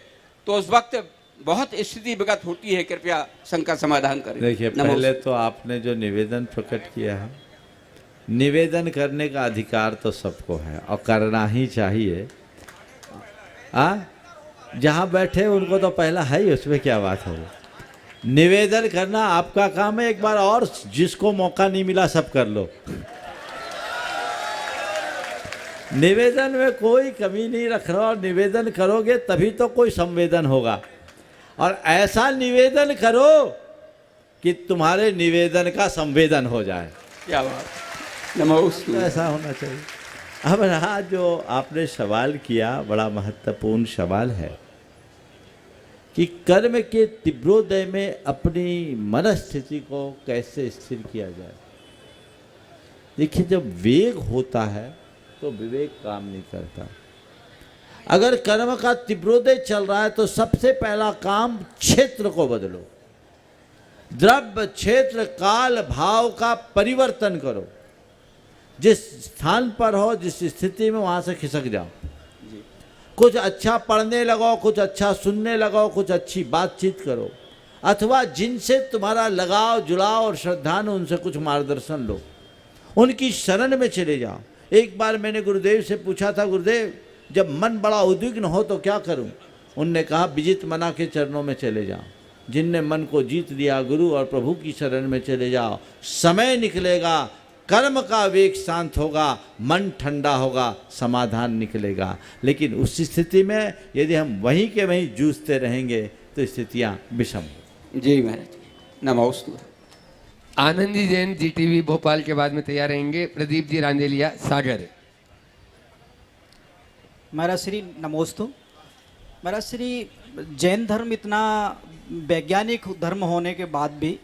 तो उस वक्त बहुत स्थिति विगत होती है। कृपया शंका समाधान करें। देखिए, पहले तो आपने जो निवेदन प्रकट किया है, निवेदन करने का अधिकार तो सबको है और करना ही चाहिए। जहाँ बैठे उनको तो पहला है ही, उसमें क्या बात है। निवेदन करना आपका काम है। एक बार और, जिसको मौका नहीं मिला सब कर लो। निवेदन में कोई कमी नहीं रख रहा, और निवेदन करोगे तभी तो कोई संवेदन होगा। और ऐसा निवेदन करो कि तुम्हारे निवेदन का संवेदन हो जाए। क्या बात, नमोस्तु। ऐसा होना चाहिए। अब रहा जो आपने सवाल किया, बड़ा महत्वपूर्ण सवाल है कि कर्म के तीव्रोदय में अपनी मनस्थिति को कैसे स्थिर किया जाए। देखिए, जब वेग होता है तो विवेक काम नहीं करता। अगर कर्म का तीव्रोदय चल रहा है तो सबसे पहला काम क्षेत्र को बदलो। द्रव्य, क्षेत्र, काल, भाव का परिवर्तन करो। जिस स्थान पर हो, जिस स्थिति में, वहां से खिसक जाओ। कुछ अच्छा पढ़ने लगो, कुछ अच्छा सुनने लगो, कुछ अच्छी बातचीत करो, अथवा जिनसे तुम्हारा लगाव, जुड़ाव और श्रद्धा है उनसे कुछ मार्गदर्शन लो, उनकी शरण में चले जाओ। एक बार मैंने गुरुदेव से पूछा था, गुरुदेव जब मन बड़ा उद्विग्न हो तो क्या करूं? उनने कहा, विजित मना के चरणों में चले जाओ। जिनने मन को जीत लिया, गुरु और प्रभु की शरण में चले जाओ। समय निकलेगा, कर्म का वेग शांत होगा, मन ठंडा होगा, समाधान निकलेगा। लेकिन उस स्थिति में यदि हम वहीं के वहीं जूझते रहेंगे तो स्थितियां विषम होंगी। जी महाराज, नमोस्तु। आनंद जी जैन GTV भोपाल के बाद में तैयार रहेंगे। प्रदीप जी रांदेलिया सागर। महाराज श्री नमोस्तु। महाराज श्री, जैन धर्म इतना वैज्ञानिक धर्म होने के बाद भी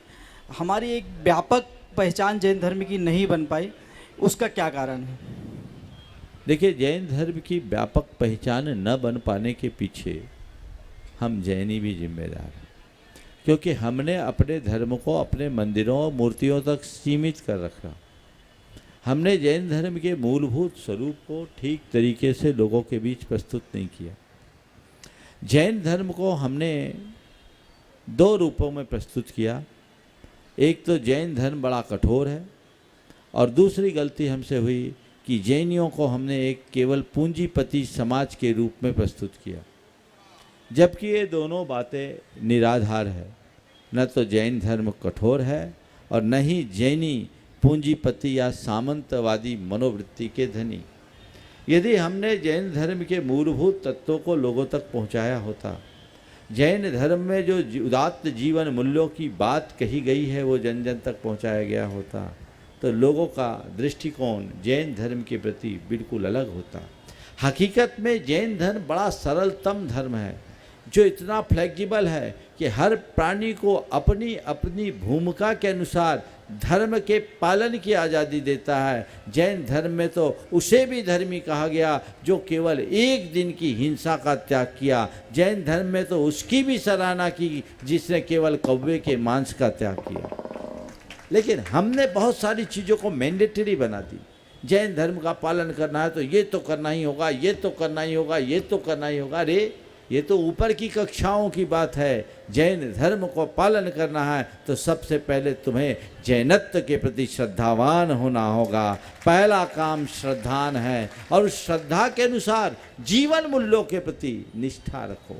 हमारी एक व्यापक पहचान जैन धर्म की नहीं बन पाई, उसका क्या कारण है? देखिए, जैन धर्म की व्यापक पहचान न बन पाने के पीछे हम जैनी भी जिम्मेदार हैं, क्योंकि हमने अपने धर्म को अपने मंदिरों और मूर्तियों तक सीमित कर रखा। हमने जैन धर्म के मूलभूत स्वरूप को ठीक तरीके से लोगों के बीच प्रस्तुत नहीं किया। जैन धर्म को हमने दो रूपों में प्रस्तुत किया। एक तो जैन धर्म बड़ा कठोर है, और दूसरी गलती हमसे हुई कि जैनियों को हमने एक केवल पूंजीपति समाज के रूप में प्रस्तुत किया, जबकि ये दोनों बातें निराधार है। न तो जैन धर्म कठोर है और न ही जैनी पूंजीपति या सामंतवादी मनोवृत्ति के धनी। यदि हमने जैन धर्म के मूलभूत तत्वों को लोगों तक पहुंचाया होता, जैन धर्म में जो उदात्त जीवन मूल्यों की बात कही गई है वो जन जन तक पहुंचाया गया होता, तो लोगों का दृष्टिकोण जैन धर्म के प्रति बिल्कुल अलग होता। हकीकत में जैन धर्म बड़ा सरलतम धर्म है, जो इतना फ्लेक्सिबल है कि हर प्राणी को अपनी अपनी भूमिका के अनुसार धर्म के पालन की आज़ादी देता है। जैन धर्म में तो उसे भी धर्मी कहा गया जो केवल एक दिन की हिंसा का त्याग किया। जैन धर्म में तो उसकी भी सराहना की जिसने केवल कौवे के मांस का त्याग किया। लेकिन हमने बहुत सारी चीज़ों को मैंडेटरी बना दी। जैन धर्म का पालन करना है तो ये तो करना ही होगा, ये तो करना ही होगा, ये तो करना ही होगा। अरे ये तो ऊपर की कक्षाओं की बात है। जैन धर्म को पालन करना है तो सबसे पहले तुम्हें जैनत्व के प्रति श्रद्धावान होना होगा। पहला काम श्रद्धान है, और उस श्रद्धा के अनुसार जीवन मूल्यों के प्रति निष्ठा रखो।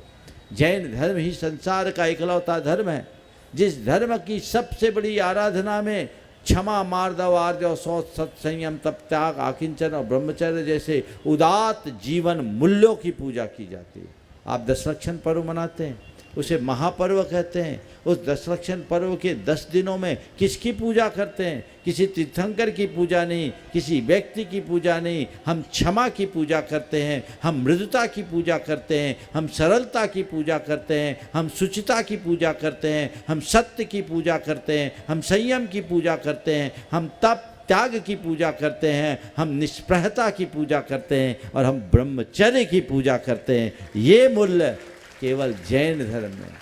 जैन धर्म ही संसार का इकलौता धर्म है जिस धर्म की सबसे बड़ी आराधना में क्षमा, मार्दव, आर्जव, शौच, सत, संयम, तप, त्याग, आकिंचन और ब्रह्मचर्य जैसे उदात्त जीवन मूल्यों की पूजा की जाती है। आप दशलक्षण पर्व मनाते हैं, उसे महापर्व कहते हैं। उस दशलक्षण पर्व के 10 दिनों में किसकी पूजा करते हैं? किसी तीर्थंकर की पूजा नहीं, किसी व्यक्ति की पूजा नहीं। हम क्षमा की पूजा करते हैं, हम मृदुता की पूजा करते हैं, हम सरलता की पूजा करते हैं, हम शुचिता की पूजा करते हैं, हम सत्य की पूजा करते हैं, हम संयम की पूजा करते हैं, हम तप त्याग की पूजा करते हैं, हम निष्प्रहता की पूजा करते हैं, और हम ब्रह्मचर्य की पूजा करते हैं। ये मूल्य केवल जैन धर्म में।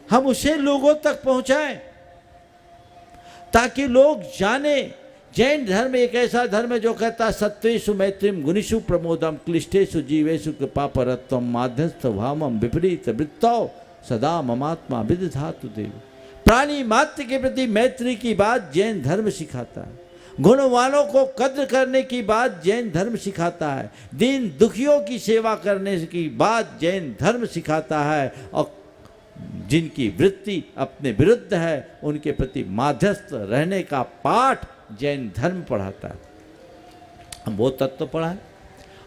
हम उसे लोगों तक पहुंचाएं ताकि लोग जाने जैन धर्म एक ऐसा धर्म है जो कहता है सत्वेषु मैत्रीम गुणिषु प्रमोदम क्लिष्टेषु जीवेषु कृपा परत्वम माध्यस्थ भावम विपरीत वृत्तौ सदा ममात्मा विदधातु देव। प्राणी मात्र के प्रति मैत्री की बात जैन धर्म सिखाता है। गुणवानों को कद्र करने की बात जैन धर्म सिखाता है। दीन दुखियों की सेवा करने की बात जैन धर्म सिखाता है। और जिनकी वृत्ति अपने विरुद्ध है उनके प्रति माध्यस्थ रहने का पाठ जैन धर्म पढ़ाता है। हम वो तत्व पढ़ा है।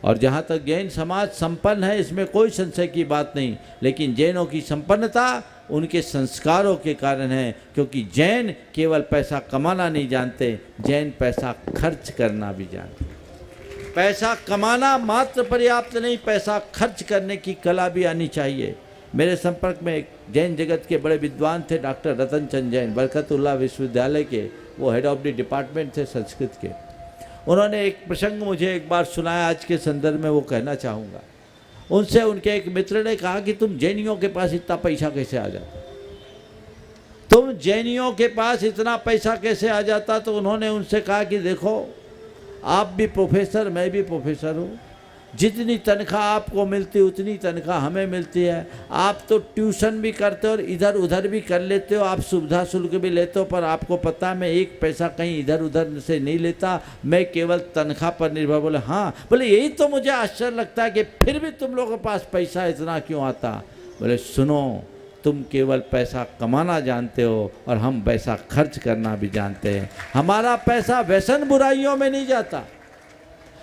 और जहाँ तक जैन समाज संपन्न है इसमें कोई संशय की बात नहीं, लेकिन जैनों की संपन्नता उनके संस्कारों के कारण है। क्योंकि जैन केवल पैसा कमाना नहीं जानते, जैन पैसा खर्च करना भी जानते। पैसा कमाना मात्र पर्याप्त नहीं, पैसा खर्च करने की कला भी आनी चाहिए। मेरे संपर्क में एक जैन जगत के बड़े विद्वान थे, डॉक्टर रतन चंद जैन, बरकतुल्लाह विश्वविद्यालय के, वो हेड ऑफ द डिपार्टमेंट थे संस्कृत के। उन्होंने एक प्रसंग मुझे एक बार सुनाया, आज के संदर्भ में वो कहना चाहूँगा। उनसे उनके एक मित्र ने कहा कि तुम जैनियों के पास इतना पैसा कैसे आ जाता, तुम जैनियों के पास इतना पैसा कैसे आ जाता। तो उन्होंने उनसे कहा कि देखो, आप भी प्रोफेसर, मैं भी प्रोफेसर हूँ। जितनी तनख्वाह आपको मिलती है उतनी तनख्वाह हमें मिलती है। आप तो ट्यूशन भी करते हो और इधर उधर भी कर लेते हो, आप सुविधा शुल्क भी लेते हो, पर आपको पता है मैं एक पैसा कहीं इधर उधर से नहीं लेता, मैं केवल तनख्वाह पर निर्भर। बोले हाँ, बोले यही तो मुझे आश्चर्य लगता है कि फिर भी तुम लोगों के पास पैसा इतना क्यों आता। बोले सुनो, तुम केवल पैसा कमाना जानते हो और हम पैसा खर्च करना भी जानते हैं। हमारा पैसा व्यसन बुराइयों में नहीं जाता,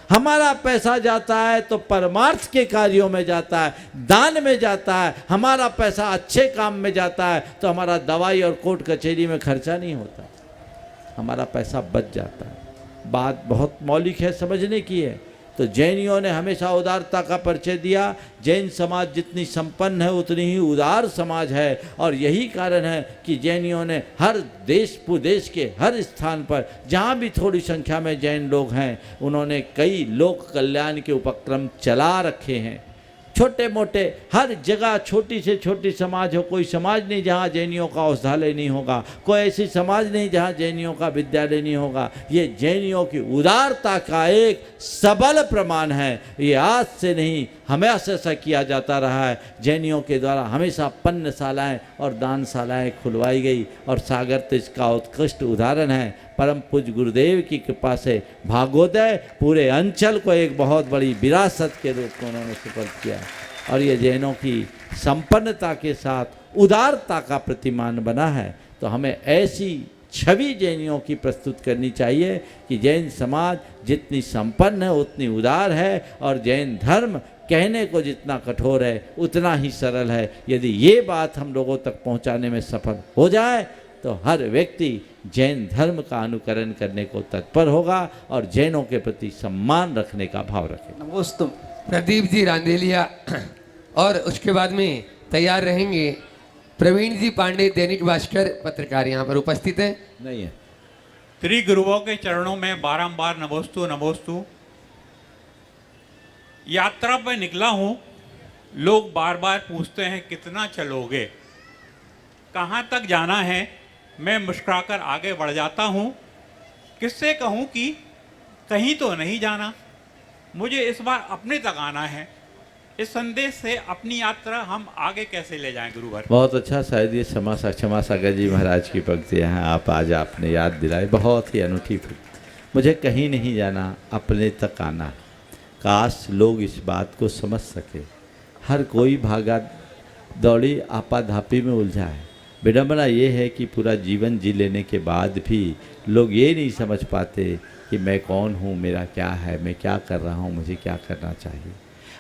हमारा पैसा जाता है तो परमार्थ के कार्यों में जाता है, दान में जाता है। हमारा पैसा अच्छे काम में जाता है तो हमारा दवाई और कोर्ट कचहरी में खर्चा नहीं होता, हमारा पैसा बच जाता है। बात बहुत मौलिक है, समझने की है। तो जैनियों ने हमेशा उदारता का परिचय दिया। जैन समाज जितनी संपन्न है उतनी ही उदार समाज है, और यही कारण है कि जैनियों ने हर देश प्रदेश के हर स्थान पर जहाँ भी थोड़ी संख्या में जैन लोग हैं, उन्होंने कई लोक कल्याण के उपक्रम चला रखे हैं। छोटे मोटे हर जगह छोटी से छोटी समाज हो, कोई समाज नहीं जहाँ जैनियों का औषधालय नहीं होगा, कोई ऐसी समाज नहीं जहाँ जैनियों का विद्यालय नहीं होगा। ये जैनियों की उदारता का एक सबल प्रमाण है। ये आज से नहीं, हमेशा से किया जाता रहा है। जैनियों के द्वारा हमेशा पन्नशालाएँ और दानशालाएँ खुलवाई गई, और सागर तो इसका उत्कृष्ट उदाहरण है। परम पूज्य गुरुदेव की कृपा से भागोदय पूरे अंचल को एक बहुत बड़ी विरासत के रूप में उन्होंने सुपुर्द किया, और ये जैनों की संपन्नता के साथ उदारता का प्रतिमान बना है। तो हमें ऐसी छवि जैनियों की प्रस्तुत करनी चाहिए कि जैन समाज जितनी संपन्न है उतनी उदार है, और जैन धर्म कहने को जितना कठोर है उतना ही सरल है। यदि ये बात हम लोगों तक पहुंचाने में सफल हो जाए तो हर व्यक्ति जैन धर्म का अनुकरण करने को तत्पर होगा और जैनों के प्रति सम्मान रखने का भाव रखेगा। नमोस्तु। प्रदीप जी रांदेलिया, और उसके बाद में तैयार रहेंगे प्रवीण जी पांडे, दैनिक भास्कर पत्रकार यहाँ पर उपस्थित है। नहीं है। त्रि गुरुओं के चरणों में बारंबार नमोस्तु नमोस्तु। यात्रा पर निकला हूँ, लोग बार बार पूछते हैं कितना चलोगे, कहाँ तक जाना है। मैं मुस्कुराकर आगे बढ़ जाता हूँ। किससे कहूँ कि कहीं तो नहीं जाना, मुझे इस बार अपने तक आना है। इस संदेश से अपनी यात्रा हम आगे कैसे ले जाएं गुरुवर। बहुत अच्छा, शायद ये क्षमा सागर जी महाराज की पंक्तियाँ हैं, आप आज आपने याद दिलाई। बहुत ही अनूठी पंक्ति। मुझे कहीं नहीं जाना, अपने तक आना। काश लोग इस बात को समझ सके। हर कोई भागा दौड़ी आपाधापी में उलझा है। विडंबना ये है कि पूरा जीवन जी लेने के बाद भी लोग ये नहीं समझ पाते कि मैं कौन हूँ, मेरा क्या है, मैं क्या कर रहा हूँ, मुझे क्या करना चाहिए।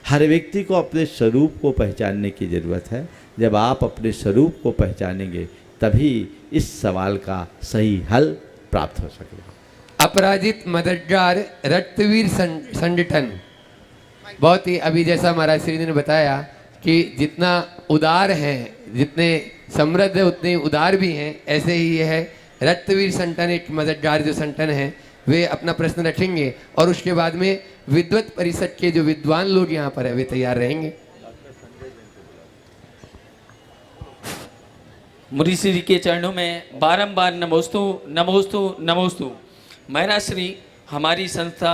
हर व्यक्ति को अपने स्वरूप को पहचानने की ज़रूरत है। जब आप अपने स्वरूप को पहचानेंगे तभी इस सवाल का सही हल प्राप्त हो सकेगा। अपराजित मददगार रक्तवीर संगठन, बहुत ही अभी जैसा महाराज श्री ने बताया कि जितना उदार हैं, जितने समृद्ध है उतने उदार भी हैं, ऐसे ही ये है रक्तवीर संगठन, एक मददगार जो संगठन है, वे अपना प्रश्न रखेंगे और उसके बाद में विद्वत परिषद के जो विद्वान लोग यहाँ पर है वे तैयार रहेंगे। मुनि श्री के चरणों में बारंबार नमोस्तु नमोस्तु नमोस्तु। महाराज श्री हमारी संस्था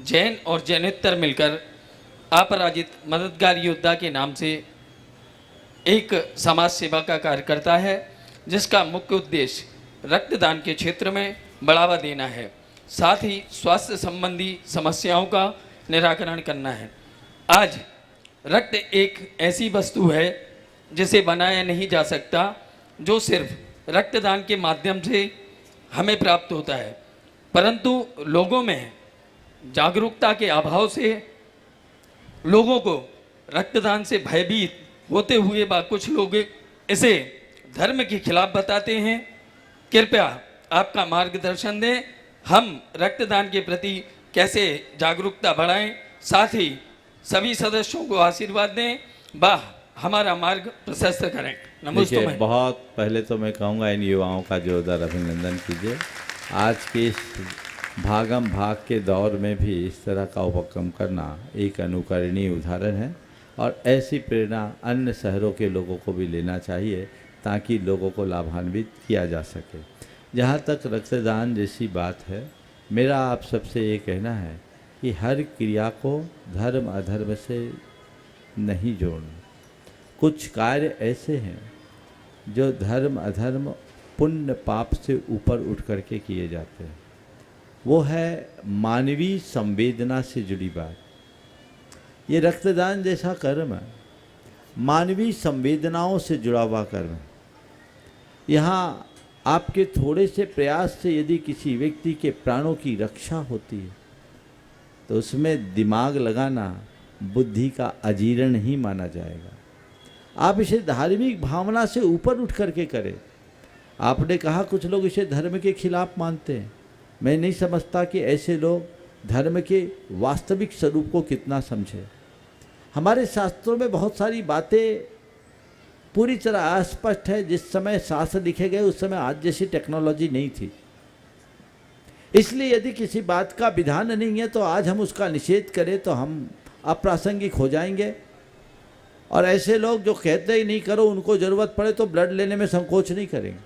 जैन और जैनोत्तर मिलकर अपराजित मददगार योद्धा के नाम से एक समाज सेवा का कार्य करता है, जिसका मुख्य उद्देश्य रक्तदान के क्षेत्र में बढ़ावा देना है, साथ ही स्वास्थ्य संबंधी समस्याओं का निराकरण करना है। आज रक्त एक ऐसी वस्तु है जिसे बनाया नहीं जा सकता, जो सिर्फ रक्तदान के माध्यम से हमें प्राप्त होता है, परंतु लोगों में जागरूकता के अभाव से लोगों को रक्तदान से भयभीत होते हुए कुछ लोग इसे धर्म के खिलाफ बताते हैं। कृपया आपका मार्गदर्शन दें, हम रक्तदान के प्रति कैसे जागरूकता बढ़ाएं, साथ ही सभी सदस्यों को आशीर्वाद दें, हमारा मार्ग प्रशस्त करें। नमस्ते। बहुत पहले तो मैं कहूँगा इन युवाओं का जोरदार अभिनंदन कीजिए। आज के इस भागम भाग के दौर में भी इस तरह का उपक्रम करना एक अनुकरणीय उदाहरण है, और ऐसी प्रेरणा अन्य शहरों के लोगों को भी लेना चाहिए ताकि लोगों को लाभान्वित किया जा सके। जहाँ तक रक्तदान जैसी बात है, मेरा आप सबसे ये कहना है कि हर क्रिया को धर्म अधर्म से नहीं जोड़ना। कुछ कार्य ऐसे हैं जो धर्म अधर्म पुण्य पाप से ऊपर उठ करके किए जाते हैं। वो है मानवीय संवेदना से जुड़ी बात। ये रक्तदान जैसा कर्म है, मानवीय संवेदनाओं से जुड़ा हुआ कर्म है। यहाँ आपके थोड़े से प्रयास से यदि किसी व्यक्ति के प्राणों की रक्षा होती है तो उसमें दिमाग लगाना बुद्धि का अजीर्ण ही माना जाएगा। आप इसे धार्मिक भावना से ऊपर उठ करके करें। आपने कहा कुछ लोग इसे धर्म के खिलाफ मानते हैं। मैं नहीं समझता कि ऐसे लोग धर्म के वास्तविक स्वरूप को कितना समझे। हमारे शास्त्रों में बहुत सारी बातें पूरी तरह अस्पष्ट है। जिस समय शास्त्र लिखे गए उस समय आज जैसी टेक्नोलॉजी नहीं थी, इसलिए यदि किसी बात का विधान नहीं है तो आज हम उसका निषेध करें तो हम अप्रासंगिक हो जाएंगे। और ऐसे लोग जो कहते ही नहीं करो, उनको ज़रूरत पड़े तो ब्लड लेने में संकोच नहीं करेंगे।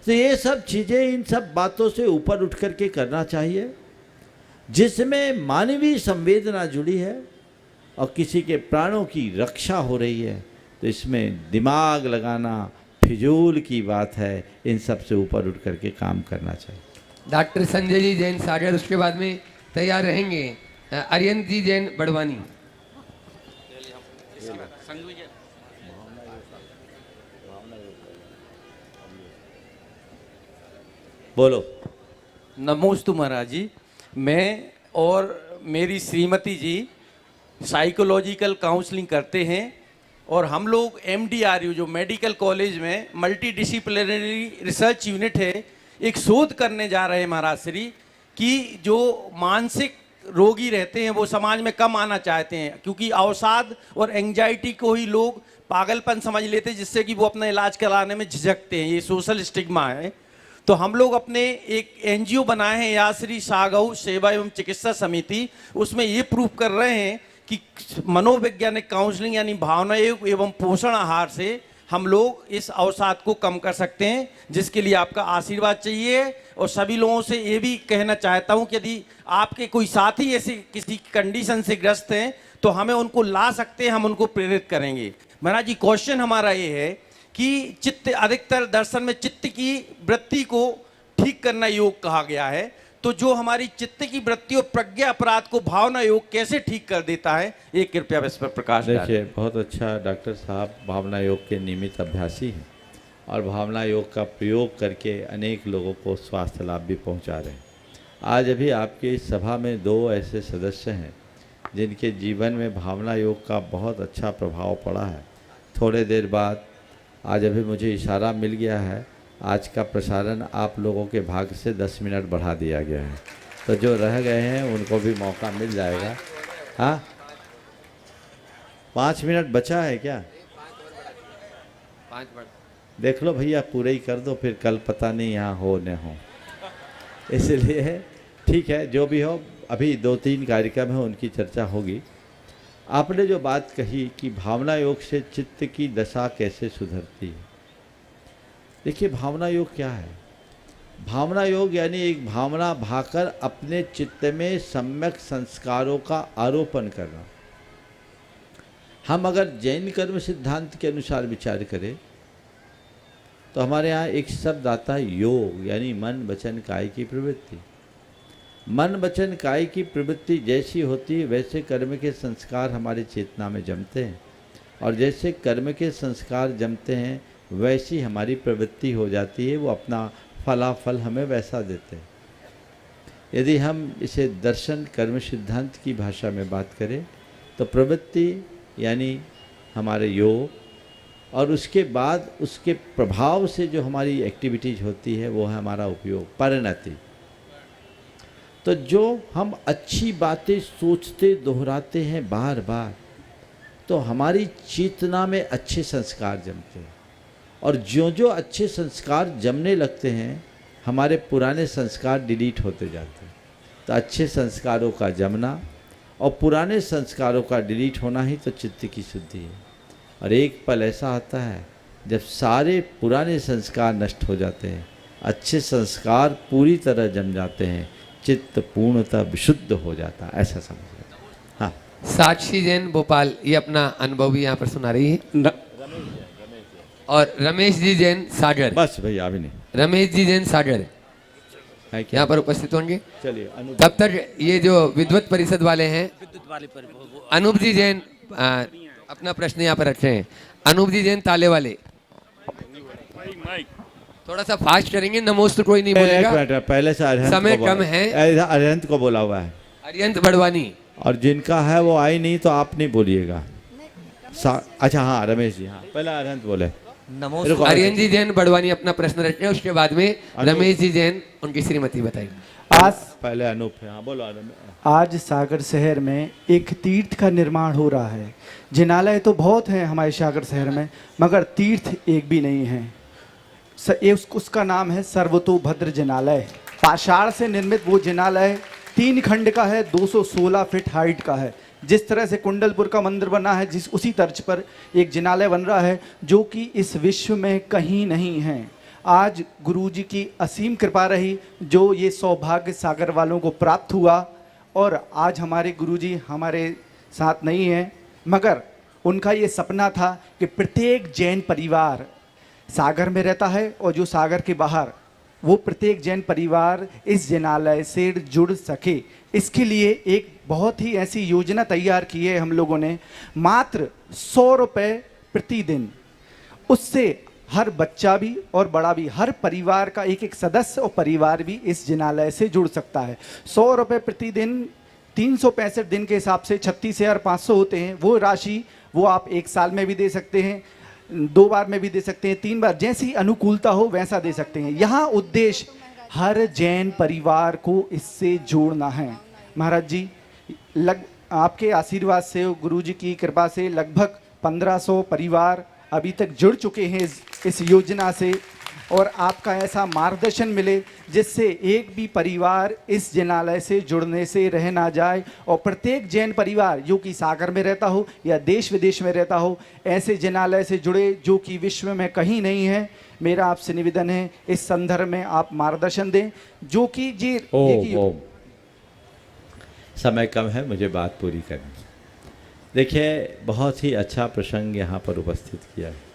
तो ये सब चीज़ें इन सब बातों से ऊपर उठ करके करना चाहिए, जिसमें मानवीय संवेदना जुड़ी है और किसी के प्राणों की रक्षा हो रही है। तो इसमें दिमाग लगाना फिजूल की बात है, इन सब से ऊपर उठ करके काम करना चाहिए। डॉक्टर संजय जी जैन सागर उसके बाद में तैयार रहेंगे। अरियंत जी जैन बड़वानी। बोलो। नमोस्तु महाराज जी। मैं और मेरी श्रीमती जी साइकोलॉजिकल काउंसलिंग करते हैं और हम लोग MDRU जो मेडिकल कॉलेज में मल्टी डिसिप्लिनरी रिसर्च यूनिट है, एक शोध करने जा रहे हैं महाराज श्री कि जो मानसिक रोगी रहते हैं वो समाज में कम आना चाहते हैं, क्योंकि अवसाद और एंजाइटी को ही लोग पागलपन समझ लेते हैं, जिससे कि वो अपना इलाज कराने में झिझकते हैं। ये सोशल स्टिग्मा है। तो हम लोग अपने एक NGO बनाए हैं याश्री सागौ सेवा एवं चिकित्सा समिति। उसमें ये प्रूफ कर रहे हैं कि मनोवैज्ञानिक काउंसलिंग यानी भावना एवं पोषण आहार से हम लोग इस अवसाद को कम कर सकते हैं, जिसके लिए आपका आशीर्वाद चाहिए। और सभी लोगों से ये भी कहना चाहता हूँ कि यदि आपके कोई साथी ऐसे किसी कंडीशन से ग्रस्त हैं तो हमें उनको ला सकते हैं, हम उनको प्रेरित करेंगे। महाराज जी, क्वेश्चन हमारा ये है कि चित्त, अधिकतर दर्शन में चित्त की वृत्ति को ठीक करना योग कहा गया है, तो जो हमारी चित्त की वृत्ति और प्रज्ञा अपराध को भावना योग कैसे ठीक कर देता है, ये कृपया इस पर प्रकाश डालें। देखिए, बहुत अच्छा डॉक्टर साहब भावना योग के नियमित अभ्यासी हैं और भावना योग का प्रयोग करके अनेक लोगों को स्वास्थ्य लाभ भी पहुंचा रहे हैं। आज अभी आपकी इस सभा में 2 ऐसे सदस्य हैं जिनके जीवन में भावना योग का बहुत अच्छा प्रभाव पड़ा है। थोड़े देर बाद आज अभी मुझे इशारा मिल गया है, आज का प्रसारण आप लोगों के भाग्य से 10 मिनट बढ़ा दिया गया है, तो जो रह गए हैं उनको भी मौका मिल जाएगा। हाँ, 5 मिनट बचा है क्या? 5 देख लो भैया, पूरे ही कर दो, फिर कल पता नहीं यहाँ हो न हो। इसलिए ठीक है, जो भी हो, अभी 2-3 कार्यक्रम है उनकी चर्चा होगी। आपने जो बात कही कि भावना योग से चित्त की दशा कैसे सुधरती है, देखिए भावना योग क्या है। भावना योग यानी एक भावना भाकर अपने चित्त में सम्यक संस्कारों का आरोपण करना। हम अगर जैन कर्म सिद्धांत के अनुसार विचार करें तो हमारे यहाँ एक शब्द आता है योग, यानी मन वचन काय की प्रवृत्ति। मन वचन काय की प्रवृत्ति जैसी होती है वैसे कर्म के संस्कार हमारे चेतना में जमते हैं, और जैसे कर्म के संस्कार जमते हैं वैसी हमारी प्रवृत्ति हो जाती है, वो अपना फलाफल हमें वैसा देते हैं। यदि हम इसे दर्शन कर्म सिद्धांत की भाषा में बात करें तो प्रवृत्ति यानी हमारे योग, और उसके बाद उसके प्रभाव से जो हमारी एक्टिविटीज होती है वो है हमारा उपयोग, परिणति। तो जो हम अच्छी बातें सोचते दोहराते हैं बार बार, तो हमारी चेतना में अच्छे संस्कार जमते हैं, और जो अच्छे संस्कार जमने लगते हैं हमारे पुराने संस्कार डिलीट होते जाते हैं। तो अच्छे संस्कारों का जमना और पुराने संस्कारों का डिलीट होना ही तो चित्त की शुद्धि है। और एक पल ऐसा आता है जब सारे पुराने संस्कार नष्ट हो जाते हैं, अच्छे संस्कार पूरी तरह जम जाते हैं, चित्त पूर्णतः विशुद्ध हो जाता है, ऐसा समझिए। हाँ, साक्षी जैन भोपाल ये अपना अनुभव भी यहाँ पर सुना रही है। और रमेश जी जैन सागर। बस भैया अभी नहीं, रमेश जी जैन सागर यहाँ पर उपस्थित होंगे। चलिए, तब तक ये जो विद्वत परिषद वाले हैं, अनूप जी जैन अपना प्रश्न यहाँ पर रखे हैं। अनूप जी जैन ताले वाले, थोड़ा सा फास्ट करेंगे, नमोस्तु कोई नहीं बोलेगा, पहले से अरिहंत समय को कम है। अरिहंत को बोला हुआ है, अरियंत बड़वानी, और जिनका है वो आई नहीं तो आप नहीं बोलिएगा। अच्छा हाँ, रमेश जी, हाँ पहले अरिहंत बोले। अरियंत जी जैन बड़वानी अपना प्रश्न रखें, उसके बाद में रमेश जी जैन उनकी श्रीमती बताएंगे। आज पहले अनूप है। हाँ बोलो अनूप। आज सागर शहर में एक तीर्थ का निर्माण हो रहा है। जिनालय तो बहुत हैं हमारे सागर शहर में, मगर तीर्थ एक भी नहीं है। उसका नाम है सर्वतोभद्र जिनालय। पाषाण से निर्मित वो जिनालय 3 खंड का है, 216 फीट हाइट का है। जिस तरह से कुंडलपुर का मंदिर बना है, उसी तर्ज पर एक जिनालय बन रहा है, जो कि इस विश्व में कहीं नहीं है। आज गुरुजी की असीम कृपा रही, जो ये सौभाग्य सागर वालों को प्राप्त हुआ। और आज हमारे गुरुजी हमारे साथ नहीं हैं, मगर उनका ये सपना था कि प्रत्येक जैन परिवार सागर में रहता है, और जो सागर के बाहर, वो प्रत्येक जैन परिवार इस जिनालय से जुड़ सके। इसके लिए एक बहुत ही ऐसी योजना तैयार की है हम लोगों ने। मात्र 100 रुपये प्रतिदिन, उससे हर बच्चा भी और बड़ा भी, हर परिवार का एक सदस्य और परिवार भी इस जिनालय से जुड़ सकता है। 100 रुपये प्रतिदिन, 365 दिन के हिसाब से 36,500 होते हैं। वो राशि वो आप 1 साल में भी दे सकते हैं, 2 बार में भी दे सकते हैं, 3 बार, जैसी अनुकूलता हो वैसा दे सकते हैं। यहाँ उद्देश्य हर जैन परिवार को इससे जोड़ना है। महाराज जी, आपके आशीर्वाद से, गुरु जी की कृपा से लगभग 1500 परिवार अभी तक जुड़ चुके हैं इस योजना से। और आपका ऐसा मार्गदर्शन मिले जिससे एक भी परिवार इस जिनालय से जुड़ने से रह ना जाए। और प्रत्येक जैन परिवार जो कि सागर में रहता हो या देश विदेश में रहता हो, ऐसे जिनालय से जुड़े जो कि विश्व में कहीं नहीं है। मेरा आपसे निवेदन है, इस संदर्भ में आप मार्गदर्शन दें, जो कि जी समय कम है, मुझे बात पूरी करनी। देखिए, बहुत ही अच्छा प्रसंग यहाँ पर उपस्थित किया है।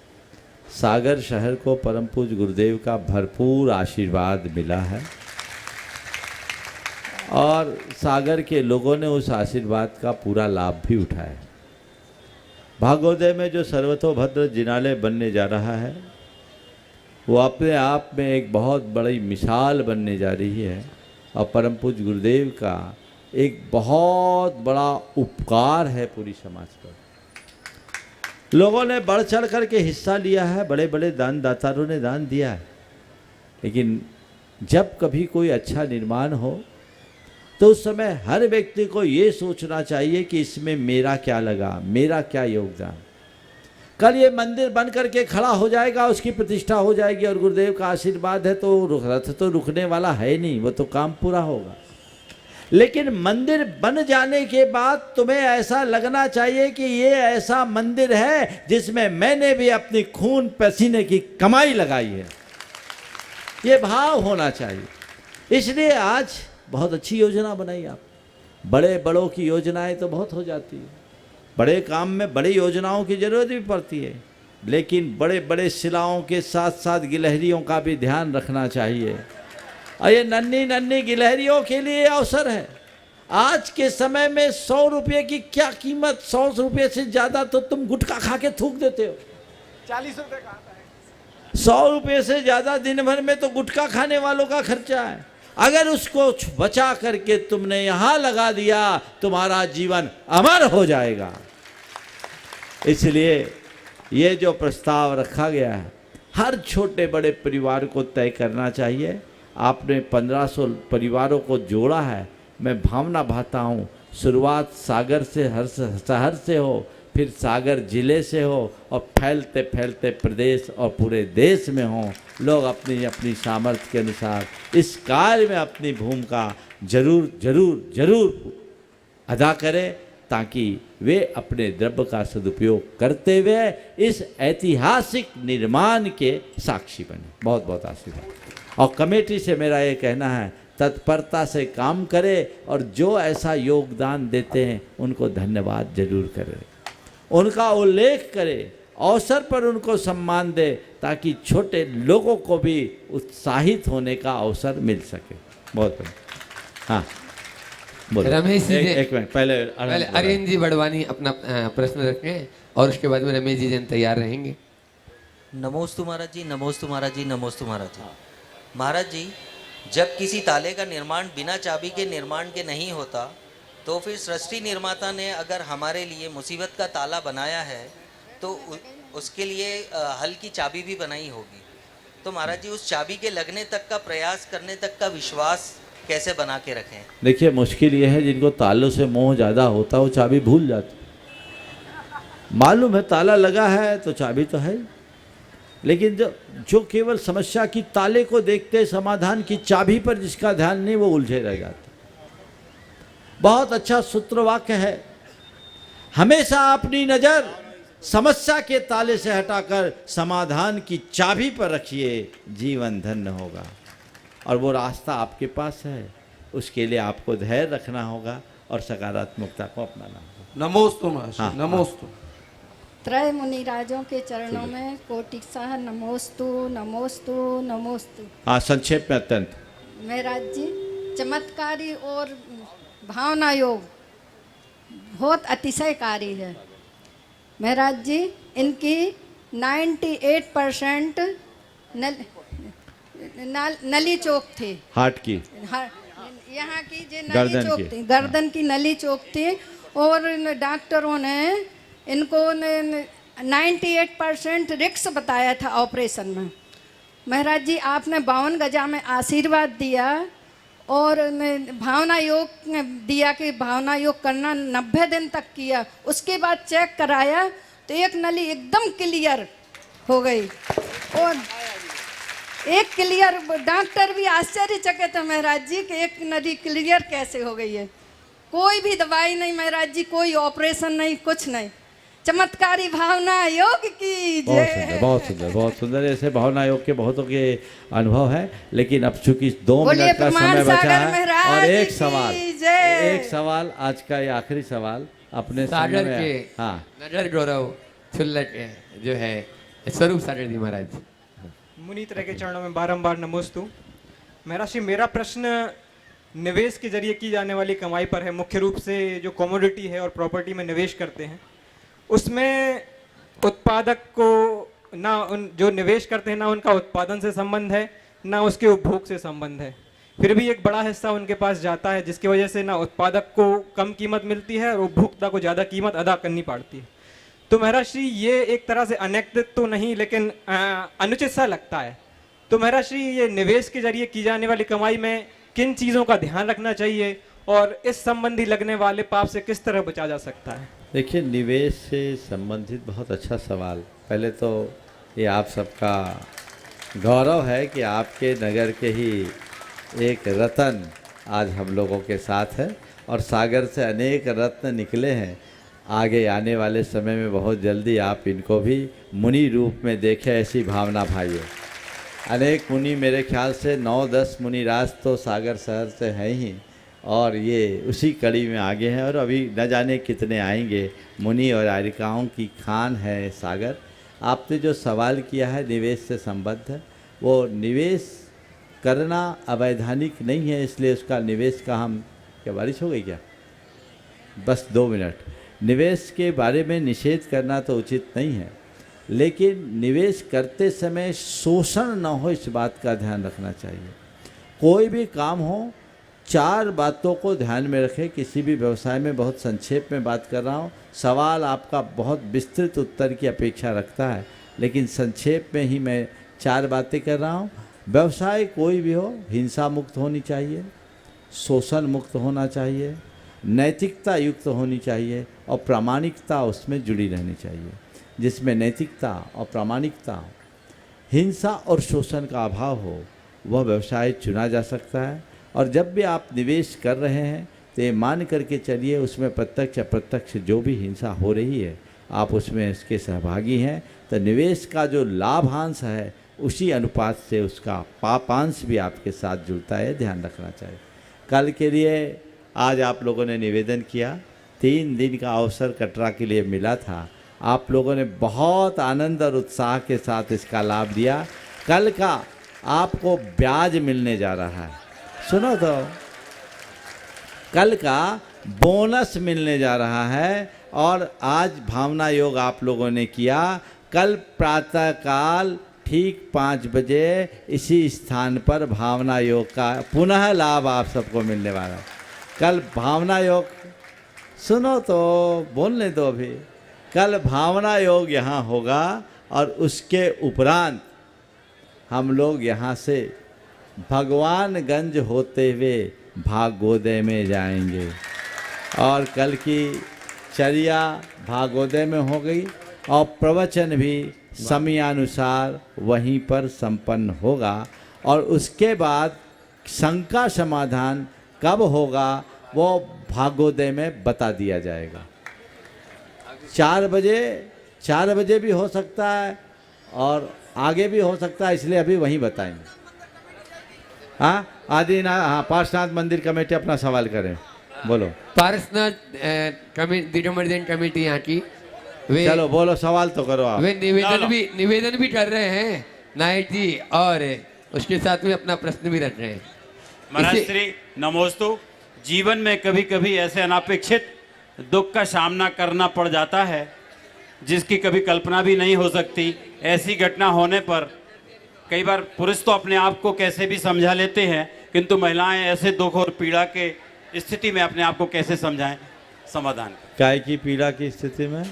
सागर शहर को परम पूज्य गुरुदेव का भरपूर आशीर्वाद मिला है, और सागर के लोगों ने उस आशीर्वाद का पूरा लाभ भी उठाया। भागोदय में जो सर्वतोभद्र जिनालय बनने जा रहा है, वो अपने आप में एक बहुत बड़ी मिसाल बनने जा रही है, और परम पूज्य गुरुदेव का एक बहुत बड़ा उपकार है पूरी समाज पर। लोगों ने बढ़ चढ़ कर के हिस्सा लिया है, बड़े बड़े दानदातारों ने दान दिया है। लेकिन जब कभी कोई अच्छा निर्माण हो तो उस समय हर व्यक्ति को ये सोचना चाहिए कि इसमें मेरा क्या लगा, मेरा क्या योगदान। कल ये मंदिर बन करके खड़ा हो जाएगा, उसकी प्रतिष्ठा हो जाएगी, और गुरुदेव का आशीर्वाद है तो रथ तो रुकने वाला है नहीं, वो तो काम पूरा होगा। लेकिन मंदिर बन जाने के बाद तुम्हें ऐसा लगना चाहिए कि ये ऐसा मंदिर है जिसमें मैंने भी अपनी खून पसीने की कमाई लगाई है। ये भाव होना चाहिए। इसलिए आज बहुत अच्छी योजना बनाई आप। बड़े बड़ों की योजनाएं तो बहुत हो जाती है, बड़े काम में बड़ी योजनाओं की जरूरत भी पड़ती है, लेकिन बड़े बड़े शिलाओं के साथ साथ गिलहरियों का भी ध्यान रखना चाहिए। और ये नन्ही नन्ही गिलहरियों के लिए अवसर है। आज के समय में 100 रुपये की क्या कीमत, 100 रुपये से ज़्यादा तो तुम गुटखा खा के थूक देते हो। 40 रुपये का आता है। 100 रुपये से ज़्यादा दिन भर में तो गुटखा खाने वालों का खर्चा है। अगर उसको बचा करके तुमने यहाँ लगा दिया, तुम्हारा जीवन अमर हो जाएगा। इसलिए ये जो प्रस्ताव रखा गया है, हर छोटे बड़े परिवार को तय करना चाहिए। आपने 1500 परिवारों को जोड़ा है, मैं भावना भाता हूँ। शुरुआत सागर से, हर शहर से हो, फिर सागर जिले से हो, और फैलते फैलते प्रदेश और पूरे देश में हो। लोग अपनी अपनी सामर्थ्य के अनुसार इस कार्य में अपनी भूमिका जरूर जरूर जरूर अदा करें, ताकि वे अपने द्रव्य का सदुपयोग करते हुए इस ऐतिहासिक निर्माण के साक्षी बने। बहुत बहुत आशीर्वाद। और कमेटी से मेरा ये कहना है, तत्परता से काम करे, और जो ऐसा योगदान देते हैं उनको धन्यवाद जरूर करें, उनका उल्लेख करे, अवसर पर उनको सम्मान दे, ताकि छोटे लोगों को भी उत्साहित होने का अवसर मिल सके। बहुत बढ़िया। हाँ बोलो। रमेश जी, एक मिनट पहले अरियन जी बड़वानी अपना प्रश्न रखें, और उसके बाद में रमेश जी जन तैयार रहेंगे। नमोस्तु महाराज जी, नमोस्तु महाराज जी, नमोस्तु महाराज जी। महाराज जी, जब किसी ताले का निर्माण बिना चाबी के निर्माण के नहीं होता, तो फिर सृष्टि निर्माता ने अगर हमारे लिए मुसीबत का ताला बनाया है, तो उसके लिए हल की चाबी भी बनाई होगी। तो महाराज जी, उस चाबी के लगने तक का प्रयास करने तक का विश्वास कैसे बना के रखें? देखिए, मुश्किल ये है जिनको तालों से मोह ज़्यादा होता है वो चाबी भूल जाते। मालूम है ताला लगा है तो चाबी तो है ही, लेकिन जो केवल समस्या की ताले को देखते, समाधान की चाबी पर जिसका ध्यान नहीं, वो उलझे रह जाते। बहुत अच्छा सूत्र वाक्य है, हमेशा अपनी नज़र समस्या के ताले से हटाकर समाधान की चाबी पर रखिए, जीवन धन्य होगा। और वो रास्ता आपके पास है, उसके लिए आपको धैर्य रखना होगा और सकारात्मकता को अपनाना होगा। नमोस्तु महर्षि। हाँ, नमोस्तु। त्रय मुनिराजों के चरणों में कोटिशः नमोस्तु नमोस्तु नमोस्तु। हाँ, संक्षेप में अत्यंत। महाराज जी, चमत्कारी और भावना योग बहुत अतिशयकारी है। महाराज जी, इनकी 98% नली चौक थी, हार्ट की, यहाँ की जो नली चौक थी, गर्दन की नली चौक थी, और डॉक्टरों ने इनको 98% रिक्स बताया था ऑपरेशन में। महाराज जी, आपने 52 गजा में आशीर्वाद दिया और भावना योग दिया कि भावना योग करना 90 दिन तक किया। उसके बाद चेक कराया तो एक नली एकदम क्लियर हो गई, और एक क्लियर, डॉक्टर भी आश्चर्यचकित है महाराज जी कि एक नली क्लियर कैसे हो गई है। कोई भी दवाई नहीं महाराज जी, कोई ऑपरेशन नहीं, कुछ नहीं, चमत्कारी भावना योग की बहुत जय। सुंदर, बहुत सुंदर, बहुत सुंदर। ऐसे भावना योग के बहुतों के अनुभव है, लेकिन अब चूंकि 2 मिनट का समय बचा है और एक सवाल आज का ये आखिरी सवाल अपने सागर में, के हाँ, नगर गौरव छुल्लक जो है स्वरूप सागर जी महाराज। मुनि तरह के चरणों में बारंबार नमोस्तु। महाराज जी, मेरा प्रश्न निवेश के जरिए की जाने वाली कमाई पर है। मुख्य रूप से जो कमोडिटी है और प्रॉपर्टी में निवेश करते हैं, उसमें उत्पादक को ना जो निवेश करते हैं ना उनका उत्पादन से संबंध है, ना उसके उपभोग से संबंध है। फिर भी एक बड़ा हिस्सा उनके पास जाता है, जिसकी वजह से ना उत्पादक को कम कीमत मिलती है और उपभोक्ता को ज़्यादा कीमत अदा करनी पड़ती है। तो महाराज श्री, ये एक तरह से अनैतिक तो नहीं, लेकिन अनुचित सा लगता है। तो महाराज श्री, ये निवेश के जरिए की जाने वाली कमाई में किन चीज़ों का ध्यान रखना चाहिए और इस संबंधी लगने वाले पाप से किस तरह बचा जा सकता है? देखिए, निवेश से संबंधित बहुत अच्छा सवाल। पहले तो ये आप सबका गौरव है कि आपके नगर के ही एक रत्न आज हम लोगों के साथ है, और सागर से अनेक रत्न निकले हैं। आगे आने वाले समय में बहुत जल्दी आप इनको भी मुनि रूप में देखें, ऐसी भावना भाइयों। अनेक मुनि, मेरे ख्याल से 9-10 मुनिराज तो सागर शहर से हैं ही, और ये उसी कड़ी में आगे हैं, और अभी न जाने कितने आएंगे। मुनि और आरिकाओं की खान है सागर। आपने जो सवाल किया है निवेश से संबद्ध है, वो निवेश करना अवैधानिक नहीं है, इसलिए उसका निवेश का हम, क्या बारिश हो गई क्या? बस 2 मिनट। निवेश के बारे में निषेध करना तो उचित नहीं है, लेकिन निवेश करते समय शोषण न हो, इस बात का ध्यान रखना चाहिए। कोई भी काम हो, 4 बातों को ध्यान में रखें। किसी भी व्यवसाय में बहुत संक्षेप में बात कर रहा हूँ, सवाल आपका बहुत विस्तृत उत्तर की अपेक्षा रखता है, लेकिन संक्षेप में ही मैं 4 बातें कर रहा हूँ। व्यवसाय कोई भी हो, हिंसा मुक्त होनी चाहिए, शोषण मुक्त होना चाहिए, नैतिकता युक्त होनी चाहिए, और प्रामाणिकता उसमें जुड़ी रहनी चाहिए। जिसमें नैतिकता और प्रामाणिकता हो, हिंसा और शोषण का अभाव हो, वह व्यवसाय चुना जा सकता है। और जब भी आप निवेश कर रहे हैं तो ये मान करके चलिए, उसमें प्रत्यक्ष अप्रत्यक्ष जो भी हिंसा हो रही है, आप उसमें इसके सहभागी हैं, तो निवेश का जो लाभांश है उसी अनुपात से उसका पापांश भी आपके साथ जुड़ता है, ध्यान रखना चाहिए। कल के लिए आज आप लोगों ने निवेदन किया, 3 दिन का अवसर कटरा के लिए मिला था। आप लोगों ने बहुत आनंद और उत्साह के साथ इसका लाभ दिया। कल का आपको ब्याज मिलने जा रहा है, सुनो तो, कल का बोनस मिलने जा रहा है। और आज भावना योग आप लोगों ने किया, कल प्रातःकाल ठीक 5 बजे इसी स्थान पर भावना योग का पुनः लाभ आप सबको मिलने वाला है। कल भावना योग, सुनो तो, बोलने दो अभी। कल भावना योग यहाँ होगा, और उसके उपरांत हम लोग यहाँ से भगवानगंज होते हुए भागोदय में जाएंगे और कल की चर्या भागोदय में हो गई और प्रवचन भी समयानुसार वहीं पर संपन्न होगा और उसके बाद शंका समाधान कब होगा वो भागोदय में बता दिया जाएगा। 4 बजे भी हो सकता है और आगे भी हो सकता है, इसलिए अभी वहीं बताएंगे। हाँ आदिनाथ, हाँ पार्श्वनाथ मंदिर कमेटी अपना सवाल करें, बोलो। पार्श्वनाथ दिगंबरजैन कमेटी यहाँ की वे, चलो बोलो, सवाल तो करो आप। वे निवेदन भी कर रहे हैं नायक जी और उसके साथ में अपना प्रश्न भी रख रहे हैं। महाराज श्री नमोस्तु। जीवन में कभी कभी ऐसे अनापेक्षित दुख का सामना करना पड़ जाता है जिसकी कभी कल्पना भी नहीं हो सकती। ऐसी घटना होने पर कई बार पुरुष तो अपने आप को कैसे भी समझा लेते हैं, किंतु महिलाएं ऐसे दुख और पीड़ा के स्थिति में अपने आप को कैसे समझाएं? समाधान काय की पीड़ा की स्थिति में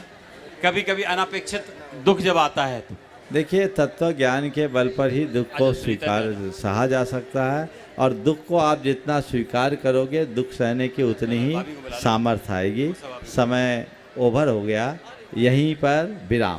कभी कभी अनापेक्षित दुख जब आता है तो देखिए, तत्व ज्ञान के बल पर ही दुख को स्वीकार सहा जा सकता है और दुख को आप जितना स्वीकार करोगे दुख सहने की उतनी ही सामर्थ्य आएगी। समय ओवर हो गया, यहीं पर विराम।